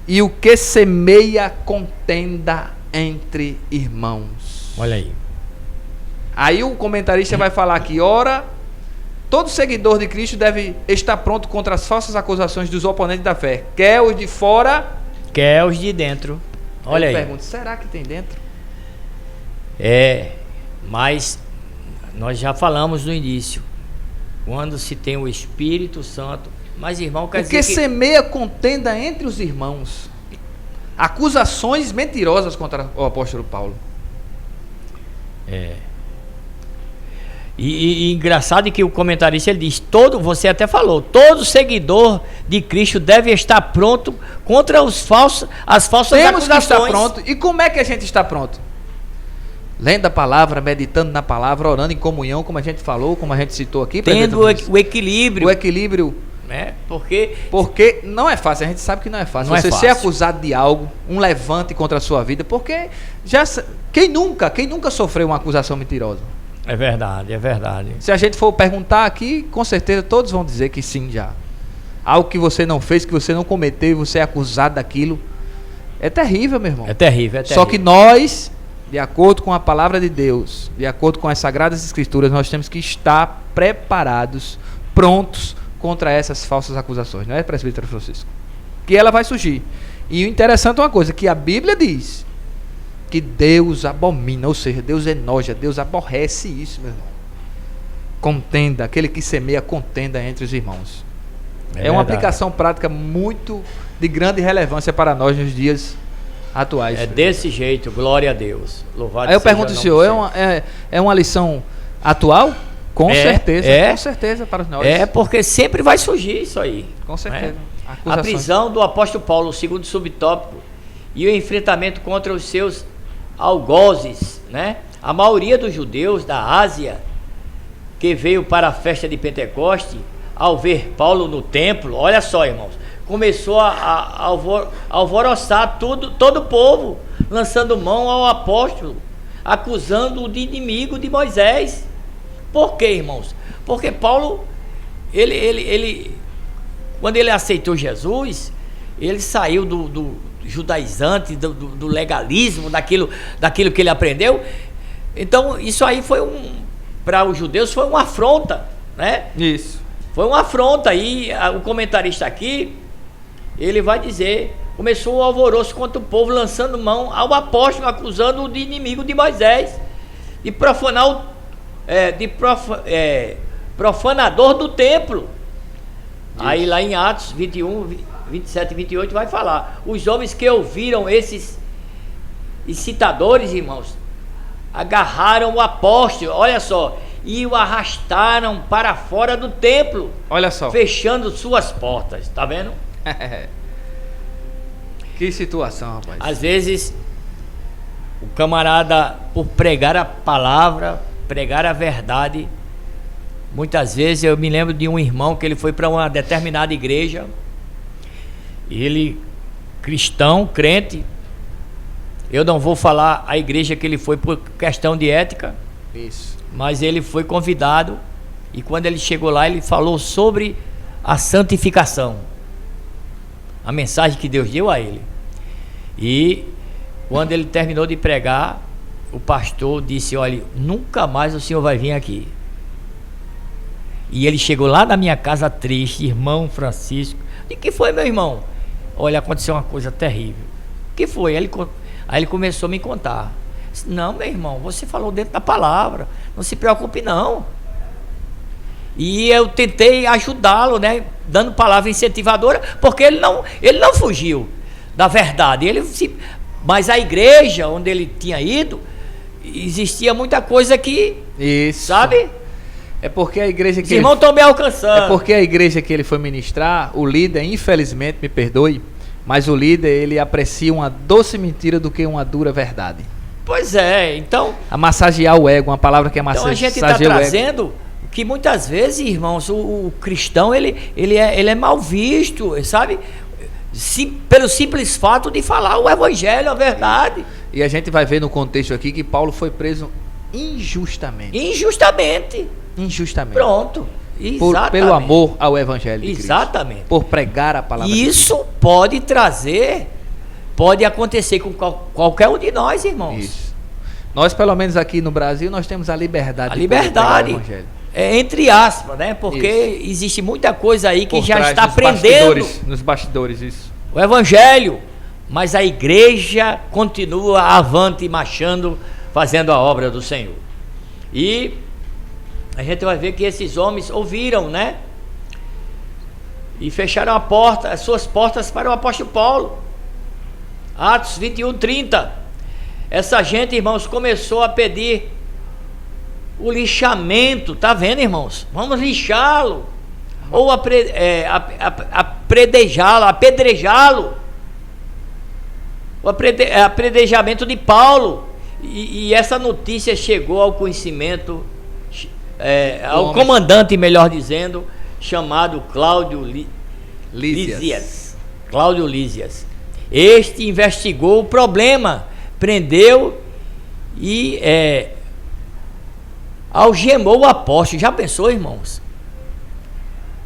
e o que semeia contenda entre irmãos. Olha aí. Aí o comentarista vai falar que, ora, todo seguidor de Cristo deve estar pronto contra as falsas acusações dos oponentes da fé, quer os de fora, quer os de dentro. Olha aí. Eu pergunto, será que tem dentro? Mas nós já falamos no início, quando se tem o Espírito Santo, mas irmão, quer dizer que semeia contenda entre os irmãos, acusações mentirosas contra o apóstolo Paulo. E engraçado que o comentarista ele diz, você até falou, todo seguidor de Cristo deve estar pronto contra as falsas acusações. Temos que estar pronto. E como é que a gente está pronto? Lendo a palavra, meditando na palavra, orando em comunhão, como a gente falou, como a gente citou aqui. Tendo o equilíbrio. O equilíbrio. Porque não é fácil, a gente sabe que não é fácil. Você ser acusado de algo, um levante contra a sua vida, porque quem nunca sofreu uma acusação mentirosa? É verdade, é verdade. Se a gente for perguntar aqui, com certeza todos vão dizer que sim já. Algo que você não fez, que você não cometeu e você é acusado daquilo. É terrível, meu irmão. É terrível. Só que nós, de acordo com a palavra de Deus, de acordo com as Sagradas Escrituras, nós temos que estar preparados, prontos contra essas falsas acusações. Não é, presbítero Francisco? Que ela vai surgir. E o interessante é uma coisa, que a Bíblia diz que Deus abomina, ou seja, Deus enoja, Deus aborrece isso, meu irmão. Contenda, aquele que semeia contenda entre os irmãos. É uma aplicação prática muito de grande relevância para nós nos dias atuais. É desse jeito, glória a Deus. Louvado Aí eu pergunto ao senhor, é uma lição atual? Com certeza para nós. Porque sempre vai surgir isso aí. Com certeza. A prisão do apóstolo Paulo, o segundo subtópico, e o enfrentamento contra os seus algozes, né? A maioria dos judeus da Ásia que veio para a festa de Pentecoste, ao ver Paulo no templo, olha só, irmãos, começou a alvoroçar todo o povo, lançando mão ao apóstolo, acusando-o de inimigo de Moisés. Por quê, irmãos? Porque Paulo, ele quando ele aceitou Jesus, ele saiu do judaizante, do legalismo, daquilo que ele aprendeu. Então isso aí foi para os judeus foi uma afronta, né? Isso. Foi uma afronta. E o comentarista aqui, ele vai dizer, começou o alvoroço contra o povo, lançando mão ao apóstolo, acusando-o de inimigo de Moisés, de profanador do templo. Isso. Aí lá em Atos 21, 27 e 28 vai falar, os homens que ouviram esses incitadores, irmãos, agarraram o apóstolo, olha só, e o arrastaram para fora do templo, olha só, fechando suas portas, tá vendo? Que situação, rapaz. Às vezes o camarada, por pregar a palavra, pregar a verdade, muitas vezes eu me lembro de um irmão que ele foi para uma determinada igreja, ele cristão, crente, eu não vou falar a igreja que ele foi por questão de ética. Isso. Mas ele foi convidado, e quando ele chegou lá, ele falou sobre a santificação, a mensagem que Deus deu a ele. E quando ele terminou de pregar, o pastor disse, olha, nunca mais o senhor vai vir aqui. E ele chegou lá na minha casa triste, irmão Francisco. E que foi, meu irmão? Olha, aconteceu uma coisa terrível. O que foi? Aí ele começou a me contar. Disse, não, meu irmão, você falou dentro da palavra, não se preocupe não. E eu tentei ajudá-lo, né, dando palavra incentivadora, porque ele não fugiu da verdade. Mas a igreja onde ele tinha ido, existia muita coisa que, isso, sabe? É porque a igreja que os irmãos estão me alcançando. É porque a igreja que ele foi ministrar, o líder, infelizmente, me perdoe, mas o líder, ele aprecia uma doce mentira do que uma dura verdade. Pois é, então... A massagear o ego, uma palavra que é massagear o ego. Então a gente está trazendo que muitas vezes, irmãos, o cristão, ele é mal visto, sabe? Pelo simples fato de falar o evangelho, a verdade. E a gente vai ver no contexto aqui que Paulo foi preso injustamente. Injustamente. injustamente. Pronto. Pelo amor ao Evangelho de Exatamente. Cristo. Por pregar a palavra de Cristo. Isso pode acontecer com qualquer um de nós, irmãos. Isso. Nós, pelo menos aqui no Brasil, nós temos a liberdade. A liberdade. Entre aspas, né? Porque existe muita coisa aí que já está prendendo. Nos bastidores, isso. O Evangelho. Mas a igreja continua avante, marchando, fazendo a obra do Senhor. E a gente vai ver que esses homens ouviram, né? E fecharam as suas portas para o apóstolo Paulo. Atos 21:30. Essa gente, irmãos, começou a pedir o lixamento. Tá vendo, irmãos? Vamos lixá-lo. Ou apedrejá-lo. O apedrejamento de Paulo. E essa notícia chegou ao conhecimento, ao comandante, melhor dizendo, chamado Cláudio Lísias. Cláudio Lísias. Este investigou o problema, prendeu e algemou o apóstolo. Já pensou, irmãos?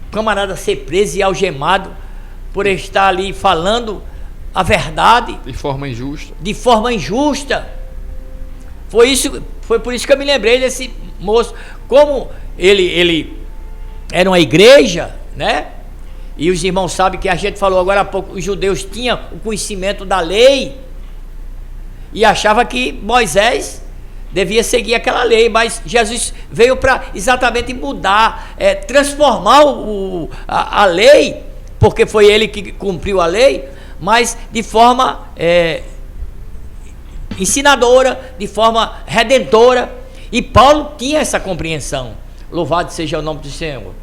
O camarada ser preso e algemado por estar ali falando a verdade. De forma injusta. Foi por isso que eu me lembrei desse moço. Como ele era uma igreja, né? E os irmãos sabem que a gente falou agora há pouco, os judeus tinham o conhecimento da lei e achava que Moisés devia seguir aquela lei, mas Jesus veio para exatamente mudar, transformar a lei, porque foi ele que cumpriu a lei, mas de forma ensinadora, de forma redentora. E Paulo tinha essa compreensão. Louvado seja o nome do Senhor.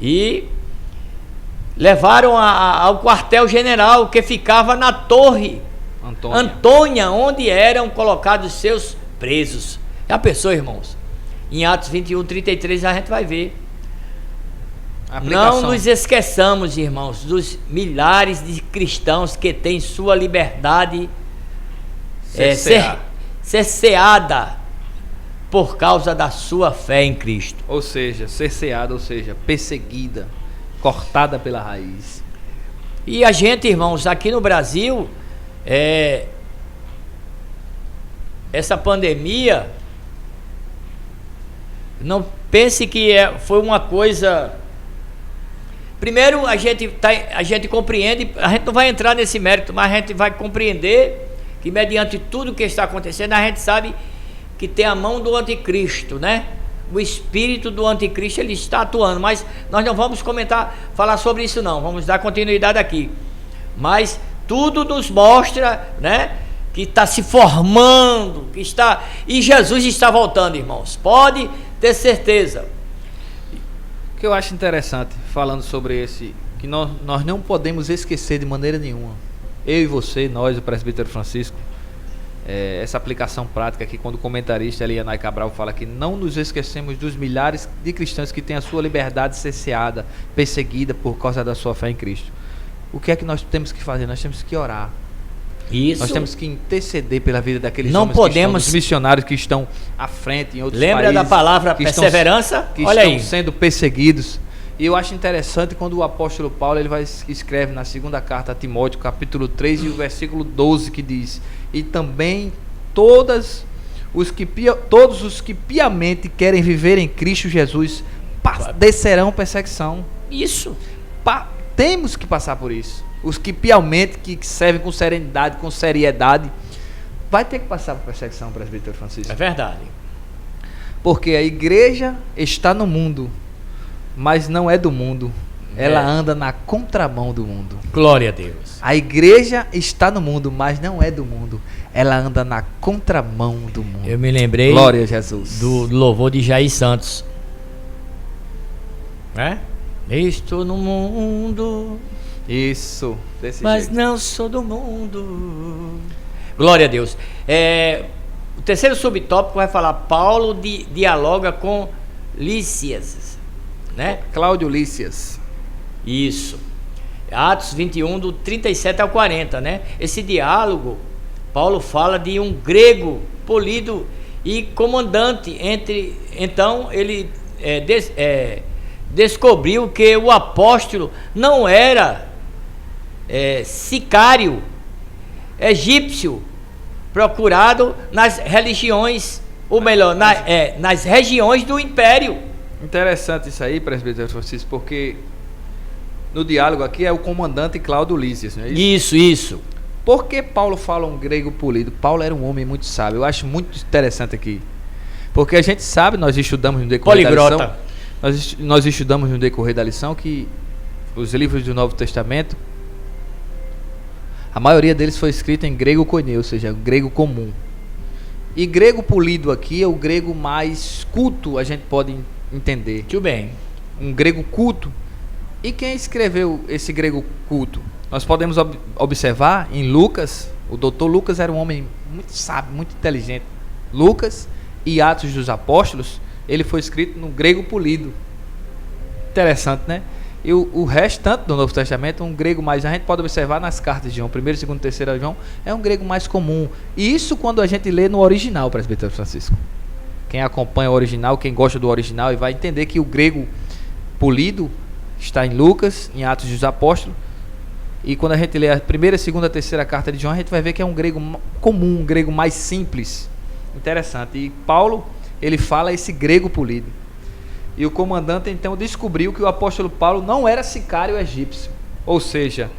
E levaram ao quartel-general, que ficava na torre Antônia, onde eram colocados seus presos. Já pensou, irmãos? Em Atos 21:33 a gente vai ver. Não nos esqueçamos, irmãos, dos milhares de cristãos que têm sua liberdade cerceada por causa da sua fé em Cristo. Ou seja, cerceada, ou seja, perseguida, cortada pela raiz. E a gente, irmãos, aqui no Brasil, essa pandemia, não pense que foi uma coisa. Primeiro, a gente compreende, a gente não vai entrar nesse mérito, mas a gente vai compreender que mediante tudo que está acontecendo, a gente sabe que tem a mão do anticristo, né? O espírito do anticristo, ele está atuando, mas nós não vamos falar sobre isso não, vamos dar continuidade aqui. Mas tudo nos mostra, né, que está se formando, e Jesus está voltando, irmãos, pode ter certeza. O que eu acho interessante, falando sobre que nós não podemos esquecer de maneira nenhuma, eu e você, nós, o presbítero Francisco, essa aplicação prática aqui, quando o comentarista Elianai Cabral fala que não nos esquecemos dos milhares de cristãos que têm a sua liberdade cerceada, perseguida por causa da sua fé em Cristo. O que é que nós temos que fazer? Nós temos que orar. Isso. Nós temos que interceder pela vida daqueles homens que estão, dos missionários que estão à frente em outros países. Lembra da palavra perseverança? Olha aí. Estão sendo perseguidos. E eu acho interessante quando o apóstolo Paulo escreve na segunda carta a Timóteo, capítulo 3 e o versículo 12, que diz: e também todos os que piamente querem viver em Cristo Jesus padecerão perseguição. Isso. Temos que passar por isso. Os que piamente, que servem com serenidade, com seriedade, vai ter que passar por perseguição, presbítero Francisco. É verdade. Porque a igreja está no mundo, mas não é do mundo. Ela anda na contramão do mundo. Glória a Deus. A igreja está no mundo, mas não é do mundo. Ela anda na contramão do mundo. Eu me lembrei, glória a Jesus, do louvor de Jair Santos. Estou no mundo. Isso, desse mas jeito. Não sou do mundo. Glória a Deus. O terceiro subtópico vai falar: Paulo dialoga com Lísias, né? Cláudio Lísias. Isso. Atos 21, do 37 ao 40, né? Esse diálogo, Paulo fala de um grego polido e comandante. Então ele descobriu que o apóstolo não era sicário egípcio procurado nas religiões, ou melhor, nas regiões do império. Interessante isso aí, presbítero Francisco, porque no diálogo aqui é o comandante Cláudio Lísias, não é isso? Isso. Por que Paulo fala um grego polido? Paulo era um homem muito sábio. Eu acho muito interessante aqui. Porque a gente sabe, nós estudamos no decorrer Poligrota. da lição. Nós estudamos no decorrer da lição que os livros do Novo Testamento, a maioria deles foi escrita em grego koiné, ou seja, grego comum. E grego polido aqui é o grego mais culto, a gente pode entender. Muito bem. Um grego culto. E quem escreveu esse grego culto? Nós podemos observar em Lucas. O doutor Lucas era um homem muito sábio, muito inteligente. Lucas e Atos dos Apóstolos, ele foi escrito no grego polido. Interessante, né? E o restante do Novo Testamento, um grego mais, a gente pode observar nas cartas de João, 1º, 2º, 3º João, é um grego mais comum. E isso quando a gente lê no original, presbítero Francisco. Quem acompanha o original, quem gosta do original, e vai entender que o grego polido está em Lucas, em Atos dos Apóstolos. E quando a gente lê a 1ª, 2ª, 3ª carta de João, a gente vai ver que é um grego comum, um grego mais simples. Interessante. E Paulo, ele fala esse grego polido. E o comandante então descobriu que o apóstolo Paulo não era sicário egípcio. Ou seja,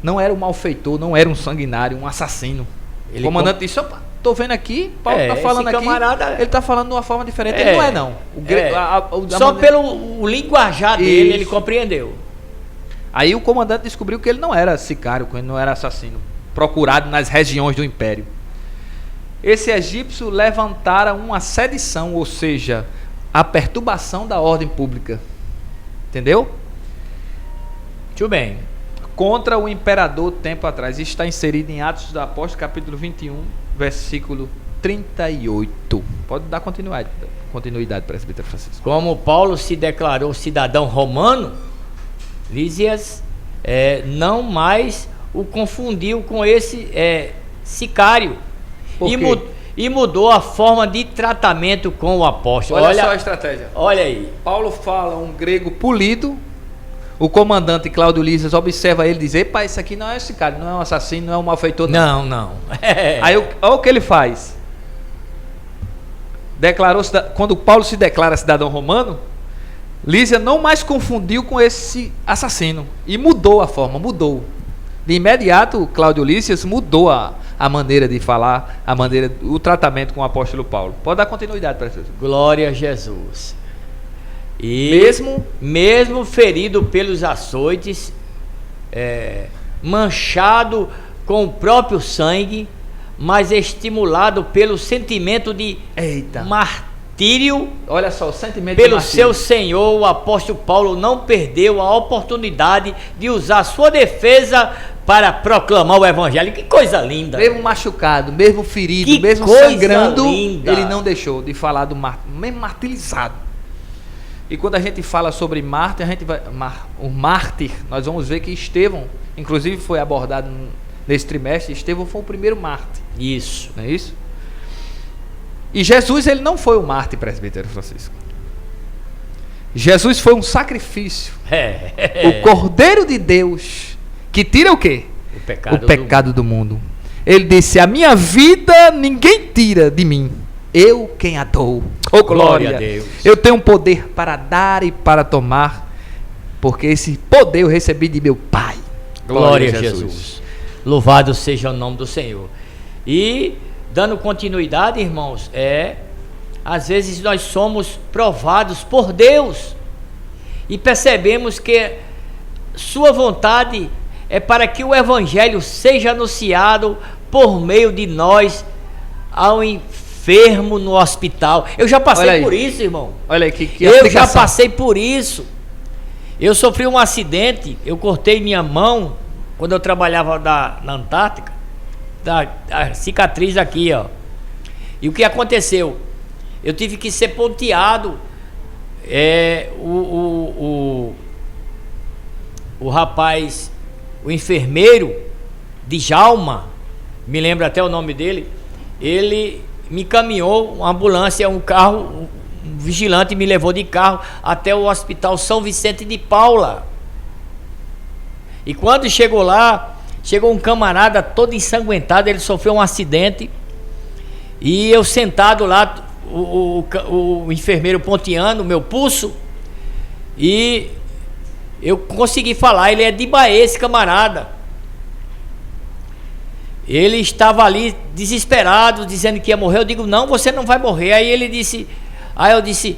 não era um malfeitor, não era um sanguinário, um assassino. O comandante disse: opa, tô vendo aqui, Paulo está falando aqui, ele está falando de uma forma diferente. Ele não é não. Só pelo linguajar dele, ele compreendeu. Aí o comandante descobriu que ele não era sicário, que ele não era assassino, procurado nas regiões do império. Esse egípcio levantara uma sedição, ou seja, a perturbação da ordem pública. Entendeu? Muito bem. Contra o imperador tempo atrás. Isso está inserido em Atos dos Apóstolos, capítulo 21, versículo 38. Pode dar continuidade, presbítero Francisco. Como Paulo se declarou cidadão romano, Lísias não mais o confundiu com esse sicário. E mudou a forma de tratamento com o apóstolo. Olha só a estratégia. Olha aí. Paulo fala um grego polido. O comandante Cláudio Lísias observa ele e diz: epa, isso aqui não é sicário, não é um assassino, não é um malfeitor. Não. Aí olha o que ele faz. Quando Paulo se declara cidadão romano, Lísias não mais confundiu com esse assassino. E mudou a forma, mudou. De imediato, Cláudio Lísias mudou a maneira de falar, o tratamento com o apóstolo Paulo. Pode dar continuidade para isso. Glória a Jesus. E mesmo ferido pelos açoites, manchado com o próprio sangue, mas estimulado pelo sentimento de martírio, olha só, o sentimento pelo seu Senhor, o apóstolo Paulo não perdeu a oportunidade de usar sua defesa para proclamar o evangelho. Que coisa linda! Mesmo machucado, mesmo ferido, mesmo sangrando, ele não deixou de falar do mesmo martirizado. E quando a gente fala sobre mártir, o mártir, nós vamos ver que Estevão, inclusive foi abordado nesse trimestre, Estevão foi o primeiro mártir. Isso. Não é isso? E Jesus, ele não foi o mártir, presbítero Francisco. Jesus foi um sacrifício. O Cordeiro de Deus, que tira o quê? O pecado do mundo. Ele disse: a minha vida ninguém tira de mim, eu quem a dou. Oh, glória a Deus. Eu tenho poder para dar e para tomar, porque esse poder eu recebi de meu Pai. Glória a Jesus. Louvado seja o nome do Senhor. E dando continuidade, irmãos, às vezes nós somos provados por Deus e percebemos que sua vontade é para que o evangelho seja anunciado por meio de nós ao enfermo no hospital. Eu já passei por isso, irmão. Olha aí, que eu já passei por isso. Eu sofri um acidente, eu cortei minha mão quando eu trabalhava na Antártica, a cicatriz aqui, ó. E o que aconteceu? Eu tive que ser ponteado. O rapaz, o enfermeiro Djalma, me lembro até o nome dele, ele me caminhou uma ambulância, um carro vigilante me levou de carro até o Hospital São Vicente de Paula. E quando chegou lá, chegou um camarada todo ensanguentado, ele sofreu um acidente. E eu sentado lá, o enfermeiro ponteando o meu pulso, e eu consegui falar. Ele é de Bahia, esse camarada. Ele estava ali desesperado, dizendo que ia morrer. Eu digo, não, você não vai morrer. Aí ele disse, eu disse,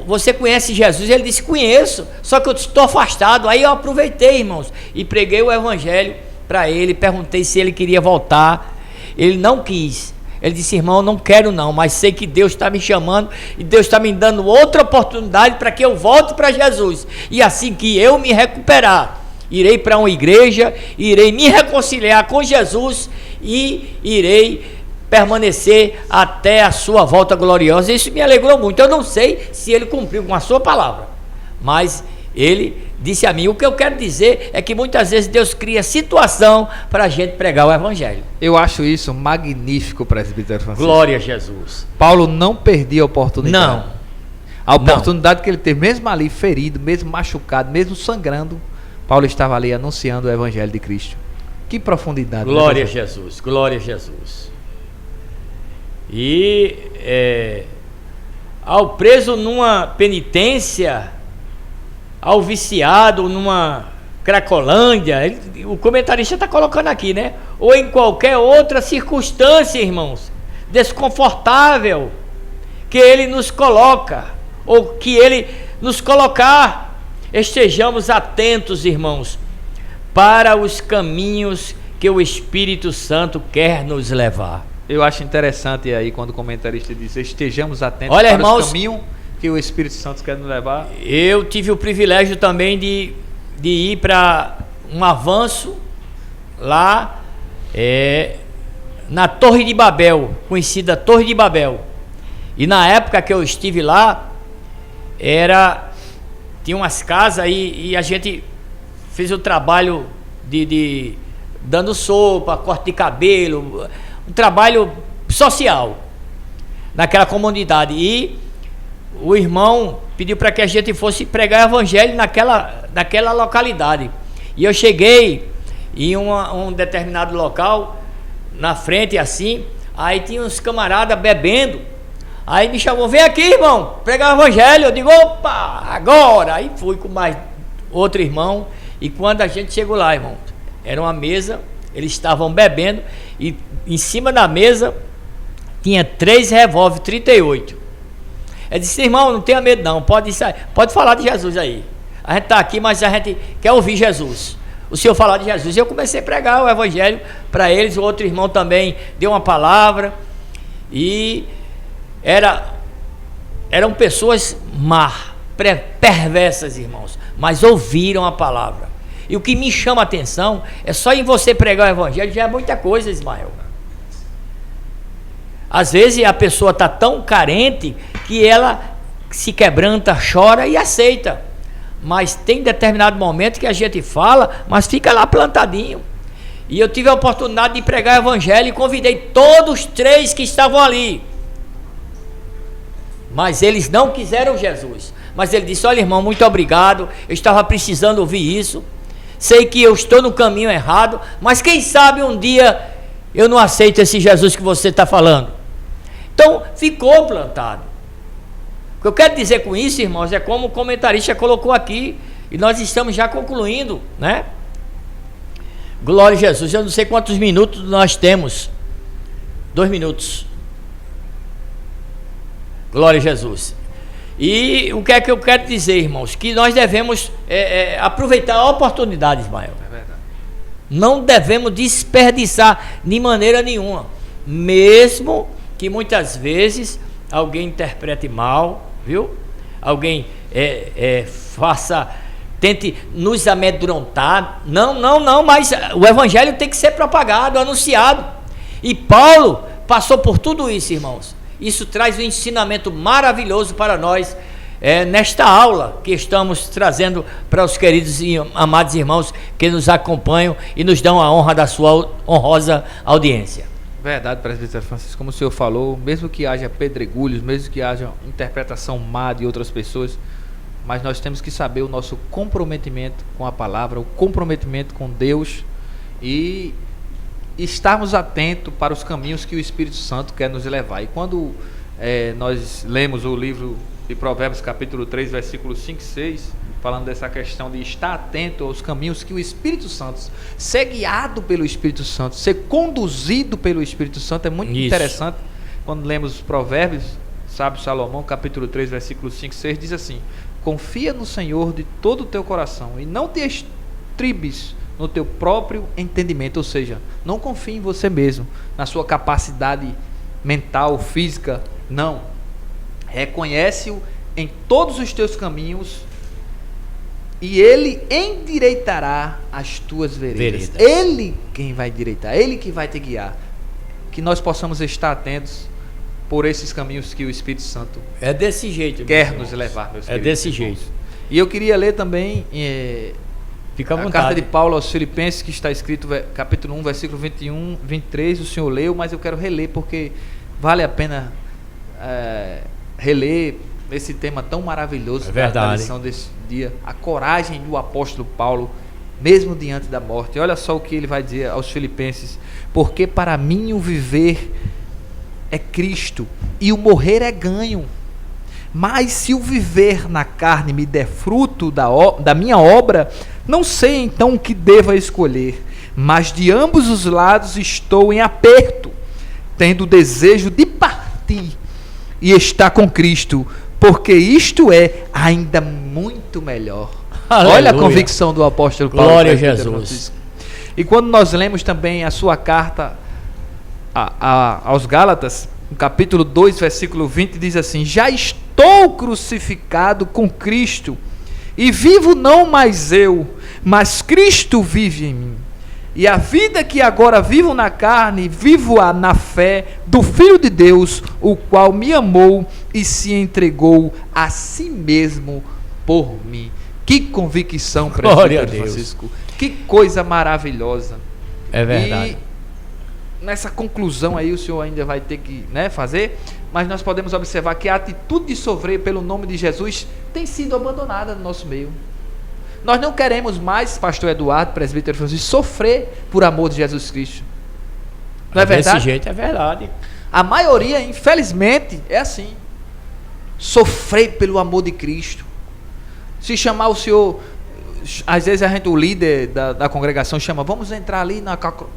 você conhece Jesus? Ele disse, conheço, só que eu estou afastado. Aí eu aproveitei, irmãos, e preguei o evangelho para ele, perguntei se ele queria voltar. Ele não quis. Ele disse, irmão, não quero não, mas sei que Deus está me chamando e Deus está me dando outra oportunidade para que eu volte para Jesus. E assim que eu me recuperar, irei para uma igreja, irei me reconciliar com Jesus e irei permanecer até a sua volta gloriosa. Isso me alegrou muito. Eu não sei se ele cumpriu com a sua palavra, mas ele disse a mim. O que eu quero dizer é que muitas vezes Deus cria situação para a gente pregar o evangelho. Eu acho isso magnífico, presbítero Francisco. Glória a Jesus. Paulo não perdia a oportunidade. Não. A oportunidade que ele teve, mesmo ali ferido, mesmo machucado, mesmo sangrando, Paulo estava ali anunciando o evangelho de Cristo. Que profundidade. Glória a Jesus, glória a Jesus. E ao preso numa penitência, ao viciado numa cracolândia, o comentarista está colocando aqui, né? Ou em qualquer outra circunstância, irmãos, desconfortável, que ele nos coloca, ou que ele nos colocar, estejamos atentos, irmãos, para os caminhos que o Espírito Santo quer nos levar. Eu acho interessante aí quando o comentarista diz, estejamos atentos, olha, para irmãos, os caminhos que o Espírito Santo quer nos levar. Eu tive o privilégio também de ir para um avanço lá na Torre de Babel, conhecida Torre de Babel. E na época que eu estive lá, tinha umas casas e a gente fez o trabalho de dando sopa, corte de cabelo, um trabalho social naquela comunidade. E o irmão pediu para que a gente fosse pregar o evangelho naquela localidade. E eu cheguei em um determinado local, na frente assim, aí tinha uns camaradas bebendo. Aí me chamou, vem aqui, irmão, pregar o evangelho. Eu digo, opa, agora. Aí fui com mais outro irmão. E quando a gente chegou lá, irmão, era uma mesa, eles estavam bebendo, e em cima da mesa tinha 3 revólver 38. Eu disse, irmão, não tenha medo não, pode falar de Jesus aí. A gente está aqui, mas a gente quer ouvir Jesus. O senhor falar de Jesus. E eu comecei a pregar o evangelho para eles. O outro irmão também deu uma palavra. E eram pessoas perversas, irmãos, mas ouviram a palavra. E o que me chama a atenção é só em você pregar o evangelho já é muita coisa, Ismael. Às vezes a pessoa está tão carente que ela se quebranta, chora e aceita. Mas tem determinado momento que a gente fala, mas fica lá plantadinho. E eu tive a oportunidade de pregar o evangelho e convidei todos os 3 que estavam ali. Mas eles não quiseram Jesus. Mas ele disse, olha, irmão, muito obrigado, eu estava precisando ouvir isso. Sei que eu estou no caminho errado, mas quem sabe um dia eu não aceito esse Jesus que você está falando. Então, ficou plantado. O que eu quero dizer com isso, irmãos, é como o comentarista colocou aqui, e nós estamos já concluindo, né? Glória a Jesus. Eu não sei quantos minutos nós temos. 2 minutos. Glória a Jesus. E o que é que eu quero dizer, irmãos? Que nós devemos aproveitar a oportunidade, Ismael. É verdade. Não devemos desperdiçar de maneira nenhuma. Mesmo que muitas vezes alguém interprete mal, viu? Alguém tente nos amedrontar. Não, mas o evangelho tem que ser propagado, anunciado. E Paulo passou por tudo isso, irmãos. Isso traz um ensinamento maravilhoso para nós nesta aula que estamos trazendo para os queridos e amados irmãos que nos acompanham e nos dão a honra da sua honrosa audiência. Verdade, presbítero Francisco, como o senhor falou, mesmo que haja pedregulhos, mesmo que haja interpretação má de outras pessoas, mas nós temos que saber o nosso comprometimento com a palavra, o comprometimento com Deus e estarmos atentos para os caminhos que o Espírito Santo quer nos levar. E quando nós lemos o livro de Provérbios capítulo 3, versículos 5 e 6, falando dessa questão de estar atento aos caminhos que o Espírito Santo, ser guiado pelo Espírito Santo, ser conduzido pelo Espírito Santo, é muito interessante. Quando lemos os Provérbios, sábio Salomão, capítulo 3, versículos 5 e 6, diz assim: confia no Senhor de todo o teu coração e não te estribes no teu próprio entendimento, ou seja, não confie em você mesmo, na sua capacidade mental, física, não. Reconhece-o em todos os teus caminhos e Ele endireitará as tuas veredas. Ele quem vai endireitar, Ele que vai te guiar. Que nós possamos estar atentos por esses caminhos que o Espírito Santo desse jeito quer nos levar, meus queridos. Desse jeito. E eu queria ler também Fica à vontade. A carta de Paulo aos Filipenses, que está escrito capítulo 1, versículo 21, 23, o senhor leu, mas eu quero reler porque vale a pena reler esse tema tão maravilhoso da lição desse dia, a coragem do apóstolo Paulo, mesmo diante da morte. Olha só o que ele vai dizer aos Filipenses: porque para mim o viver é Cristo e o morrer é ganho. Mas se o viver na carne me der fruto da minha obra, não sei então o que deva escolher, mas de ambos os lados estou em aperto, tendo o desejo de partir e estar com Cristo, porque isto é ainda muito melhor. Aleluia. Olha a convicção do apóstolo Paulo. Glória a Jesus. E quando nós lemos também a sua carta aos Gálatas, no capítulo 2, versículo 20, diz assim: já estou crucificado com Cristo, e vivo não mais eu, mas Cristo vive em mim. E a vida que agora vivo na carne, vivo-a na fé do Filho de Deus, o qual me amou e se entregou a si mesmo por mim. Que convicção, presbítero Francisco. Que coisa maravilhosa. É verdade. E nessa conclusão aí o senhor ainda vai ter que fazer, mas nós podemos observar que a atitude de sofrer pelo nome de Jesus tem sido abandonada no nosso meio. Nós não queremos mais, pastor Eduardo, presbítero Francisco, sofrer por amor de Jesus Cristo. Não é verdade? Desse jeito é verdade. A maioria, infelizmente, é assim. Sofrer pelo amor de Cristo. Se chamar o senhor, às vezes o líder da congregação chama: vamos entrar ali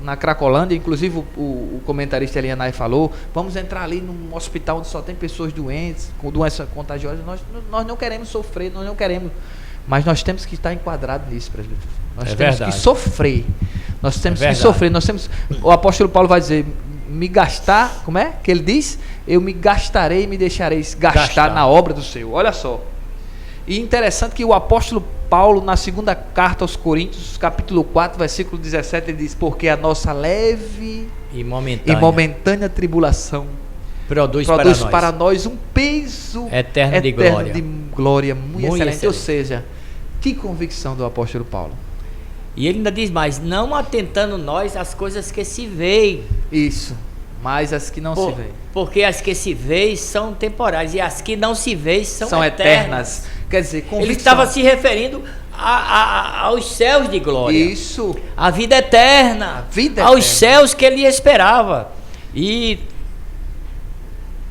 na Cracolândia, inclusive o comentarista Elianai falou, vamos entrar ali num hospital onde só tem pessoas doentes, com doença contagiosa. Nós não queremos sofrer, nós não queremos, mas nós temos que estar enquadrados nisso, presbítero. Nós temos que sofrer. Nós temos que sofrer. O apóstolo Paulo vai dizer: me gastar, como é que ele diz? Eu me gastarei e me deixareis gastar na obra do Senhor. Olha só. E interessante que o apóstolo Paulo, na segunda carta aos Coríntios, capítulo 4, versículo 17, ele diz: porque a nossa leve e momentânea tribulação produz para nós um peso eterno de glória muito excelente. Ou seja, que convicção do apóstolo Paulo. E ele ainda diz mais: não atentando nós às coisas que se veem. Isso, mas as que não se veem. Porque as que se veem são temporais e as que não se veem são eternas. Quer dizer, convicção. Ele estava se referindo aos céus de glória. Isso. A vida eterna. Aos céus que ele esperava. E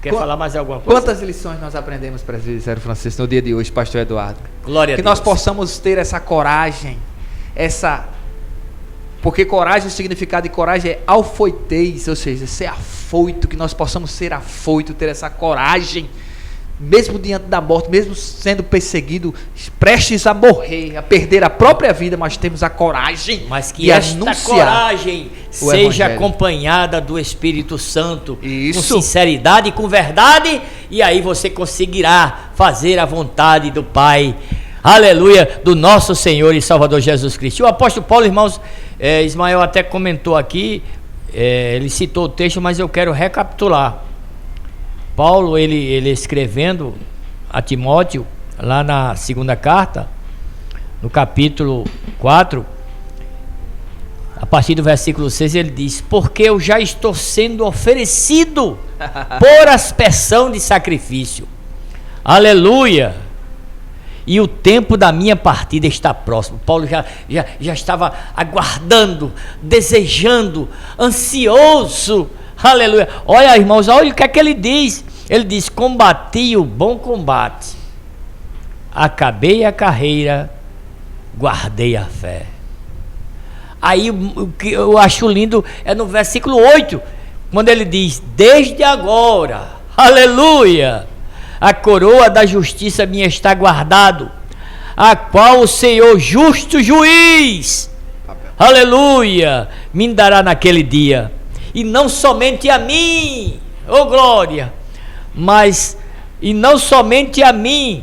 quer falar mais alguma coisa? Quantas lições nós aprendemos, presbítero Francisco, no dia de hoje, pastor Eduardo? Glória a Deus. Que nós possamos ter essa coragem, porque coragem, o significado de coragem é alfoitez, ou seja, ser afoito, que nós possamos ser afoito, ter essa coragem, mesmo diante da morte, mesmo sendo perseguido, prestes a morrer, a perder a própria vida, mas temos a coragem, mas que esta coragem seja acompanhada do Espírito Santo, com sinceridade e com verdade, e aí você conseguirá fazer a vontade do Pai, aleluia, do nosso Senhor e Salvador Jesus Cristo. E o apóstolo Paulo, irmãos, Ismael até comentou aqui, ele citou o texto, mas eu quero recapitular. Paulo, ele escrevendo a Timóteo, lá na segunda carta, no capítulo 4, a partir do versículo 6, ele diz: porque eu já estou sendo oferecido por aspersão de sacrifício. Aleluia! E o tempo da minha partida está próximo. Paulo já estava aguardando, desejando, ansioso. Aleluia! Olha, irmãos, olha o que é que ele diz. Ele diz: combati o bom combate, acabei a carreira, guardei a fé. Aí o que eu acho lindo é no versículo 8, quando ele diz: desde agora, aleluia, a coroa da justiça minha está guardado, a qual o Senhor justo juiz, aleluia, me dará naquele dia. E não somente a mim, oh glória, mas, e não somente a mim,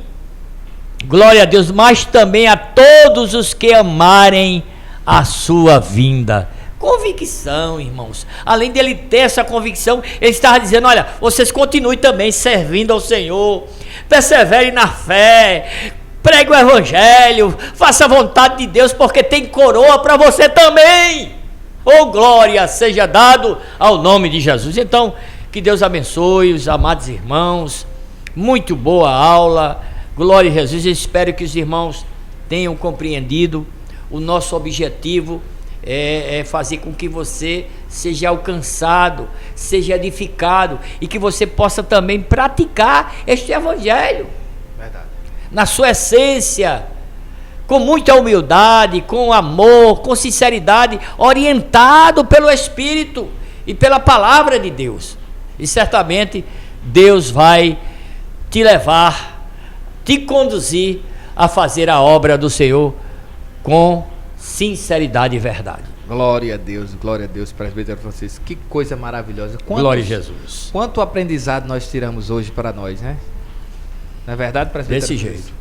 glória a Deus, mas também a todos os que amarem a sua vinda. Convicção, irmãos. Além dele ter essa convicção, ele estava dizendo: olha, vocês continuem também servindo ao Senhor, perseverem na fé, pregue o evangelho, faça a vontade de Deus, porque tem coroa para você também. Oh, glória seja dado ao nome de Jesus. Então, que Deus abençoe os amados irmãos. Muito boa aula. Glória a Jesus. Eu espero que os irmãos tenham compreendido. O nosso objetivo é fazer com que você seja alcançado, seja edificado, e que você possa também praticar este evangelho. Verdade. Na sua essência, com muita humildade, com amor, com sinceridade, orientado pelo Espírito e pela palavra de Deus. E certamente Deus vai te levar, te conduzir a fazer a obra do Senhor com sinceridade e verdade. Glória a Deus, presbítero Francisco. Que coisa maravilhosa. Glória a Jesus. Quanto aprendizado nós tiramos hoje para nós, né? Não é verdade, presbítero? Desse jeito.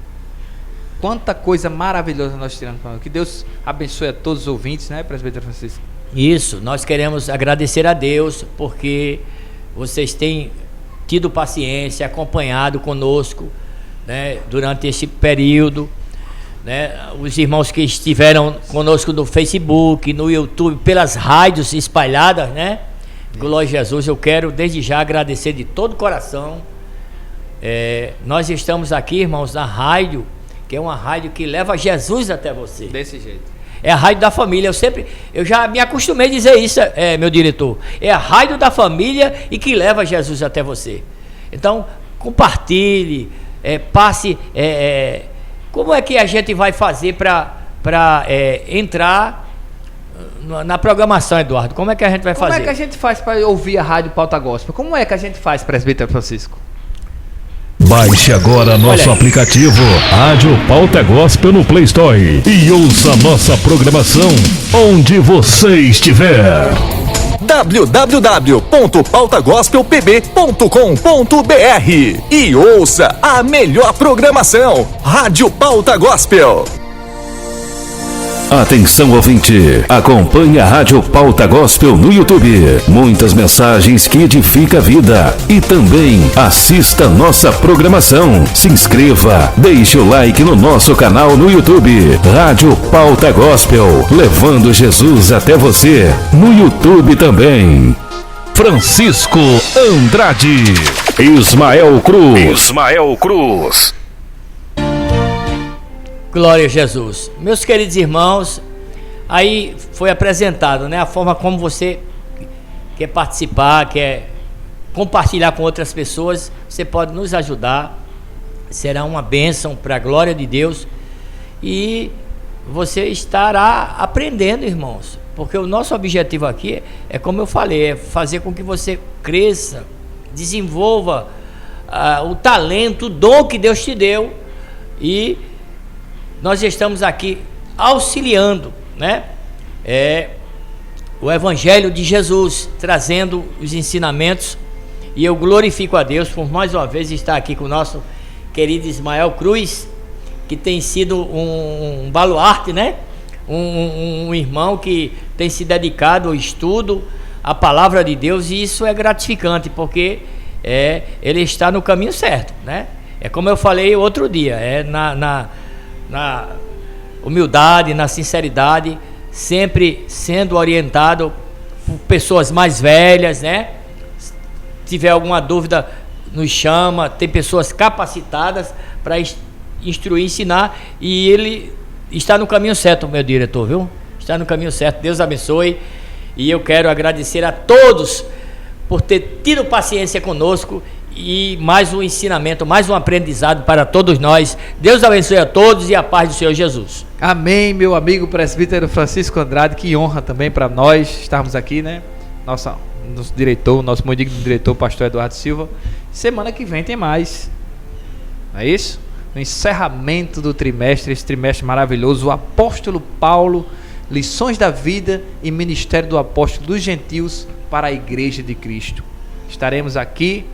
Quanta coisa maravilhosa nós tiramos para nós. Que Deus abençoe a todos os ouvintes, né, presbítero Francisco? Isso, nós queremos agradecer a Deus, porque vocês têm tido paciência, acompanhado conosco, né, durante esse período. Né, os irmãos que estiveram conosco no Facebook, no YouTube, pelas rádios espalhadas, né? Glória a Jesus. Eu quero desde já agradecer de todo o coração. Nós estamos aqui, irmãos, na rádio, que é uma rádio que leva Jesus até você. Desse jeito. É a rádio da família. Eu já me acostumei a dizer isso, meu diretor. É a rádio da família e que leva Jesus até você. Então, compartilhe, passe. Como é que a gente vai fazer para entrar na programação, Eduardo? Como é que a gente vai fazer? Como é que a gente faz para ouvir a Rádio Pauta Gospel? Como é que a gente faz, presbítero Francisco? Baixe agora nosso aplicativo Rádio Pauta Gospel no Play Store e ouça nossa programação onde você estiver. www.pautagospelpb.com.br e ouça a melhor programação. Rádio Pauta Gospel. Atenção, ouvinte, acompanhe a Rádio Pauta Gospel no YouTube. Muitas mensagens que edificam a vida. E também assista nossa programação. Se inscreva, deixe o like no nosso canal no YouTube. Rádio Pauta Gospel, levando Jesus até você. No YouTube também. Francisco Andrade. Ismael Cruz. Glória a Jesus. Meus queridos irmãos, aí foi apresentado, né, a forma como você quer participar, quer compartilhar com outras pessoas. Você pode nos ajudar, será uma bênção para a glória de Deus, e você estará aprendendo, irmãos, porque o nosso objetivo aqui é como eu falei, é fazer com que você cresça, desenvolva o talento, o dom que Deus te deu, e nós estamos aqui auxiliando, né? O Evangelho de Jesus, trazendo os ensinamentos, e eu glorifico a Deus por mais uma vez estar aqui com o nosso querido Ismael Cruz, que tem sido um baluarte, né? Um irmão que tem se dedicado ao estudo, à palavra de Deus, e isso é gratificante, porque ele está no caminho certo, né? É como eu falei outro dia, na humildade, na sinceridade, sempre sendo orientado por pessoas mais velhas, né? Se tiver alguma dúvida, nos chama, tem pessoas capacitadas para instruir, ensinar, e ele está no caminho certo, meu diretor, viu? Está no caminho certo, Deus abençoe, e eu quero agradecer a todos por ter tido paciência conosco, e mais um ensinamento, mais um aprendizado para todos nós. Deus abençoe a todos e a paz do Senhor Jesus. Amém, meu amigo presbítero Francisco Andrade, que honra também para nós estarmos aqui, né? Nosso diretor, nosso muito digno diretor, pastor Eduardo Silva. Semana que vem tem mais, não é isso? No encerramento do trimestre, esse trimestre maravilhoso, o apóstolo Paulo, lições da vida e ministério do apóstolo dos gentios para a igreja de Cristo. Estaremos aqui,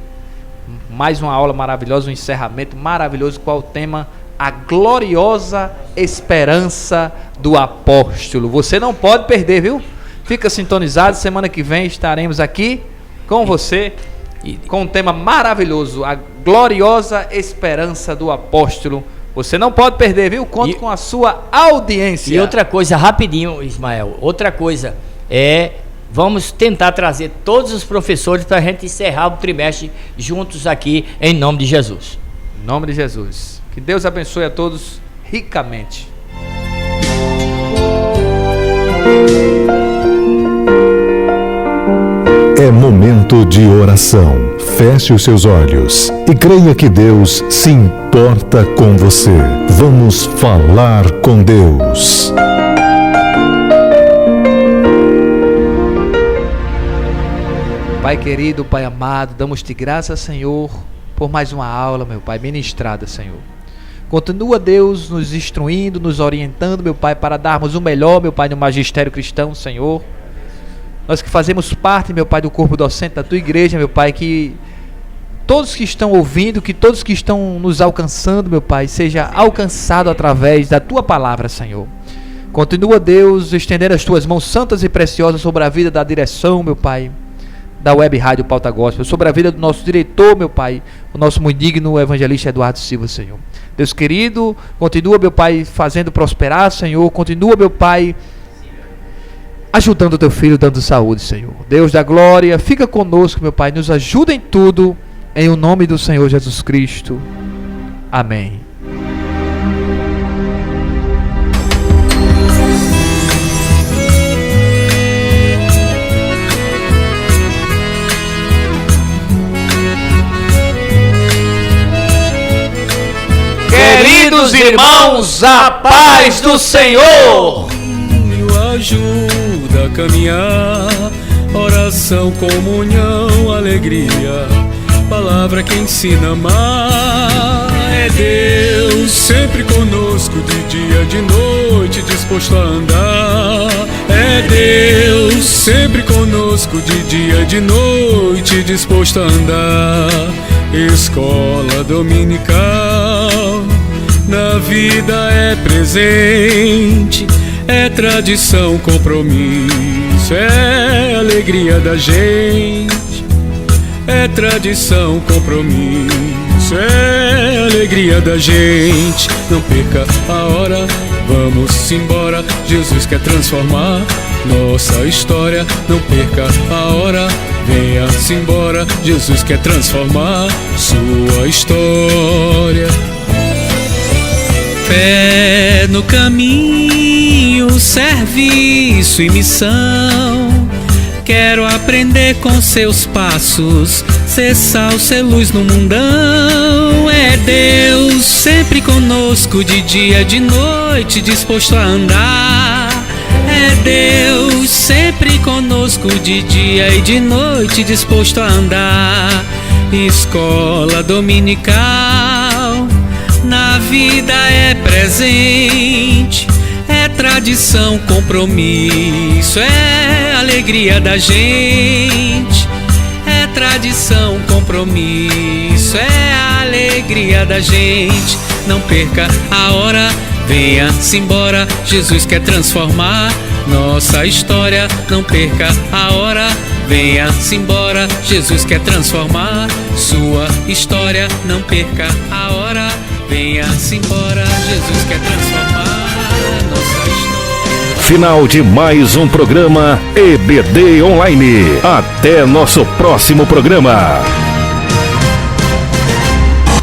mais uma aula maravilhosa, um encerramento maravilhoso. Qual o tema? A gloriosa esperança do apóstolo. Você não pode perder, viu? Fica sintonizado, semana que vem estaremos aqui com você, com um tema maravilhoso, a gloriosa esperança do apóstolo. Você não pode perder, viu? Conto com a sua audiência. E outra coisa, rapidinho, Ismael, outra coisa vamos tentar trazer todos os professores para a gente encerrar o trimestre juntos aqui, em nome de Jesus. Em nome de Jesus. Que Deus abençoe a todos ricamente. É momento de oração. Feche os seus olhos e creia que Deus se importa com você. Vamos falar com Deus. Pai querido, Pai amado, damos-te graças, Senhor, por mais uma aula, meu Pai, ministrada, Senhor. Continua, Deus, nos instruindo, nos orientando, meu Pai, para darmos o melhor, meu Pai, no magistério cristão, Senhor. Nós que fazemos parte, meu Pai, do corpo docente da Tua igreja, meu Pai, que todos que estão ouvindo, que todos que estão nos alcançando, meu Pai, seja alcançado através da Tua palavra, Senhor. Continua, Deus, estendendo as Tuas mãos santas e preciosas sobre a vida da direção, meu Pai, da Web Rádio Pauta Gospel, sobre a vida do nosso diretor, meu Pai, o nosso muito digno evangelista Eduardo Silva, Senhor. Deus querido, continua, meu Pai, fazendo prosperar, Senhor. Continua, meu Pai, ajudando o Teu Filho, dando saúde, Senhor. Deus da glória, fica conosco, meu Pai, nos ajuda em tudo, em o nome do Senhor Jesus Cristo. Amém. Queridos irmãos, a paz do Senhor. Ajuda a caminhar, oração, comunhão, alegria, palavra que ensina a amar. É Deus sempre conosco, de dia, de noite, disposto a andar. É Deus sempre conosco, de dia, de noite, disposto a andar. Escola dominical, na vida é presente, é tradição, compromisso, é alegria da gente. É tradição, compromisso, é alegria da gente. Não perca a hora, vamos embora, Jesus quer transformar nossa história. Não perca a hora, venha-se embora, Jesus quer transformar sua história. Fé no caminho, serviço e missão. Quero aprender com seus passos, ser sal, ser luz no mundão. É Deus sempre conosco, de dia, de noite, disposto a andar. É Deus sempre conosco, de dia e de noite, disposto a andar. Escola dominical, na vida é presente, é tradição, compromisso, é alegria da gente. É tradição, compromisso, é alegria da gente. Não perca a hora, venha-se embora, Jesus quer transformar nossa história. Não perca a hora, venha-se embora, Jesus quer transformar sua história. Não perca a hora, venha-se embora, Jesus quer transformar nossa história. final de mais um programa EBD Online. Até nosso próximo programa.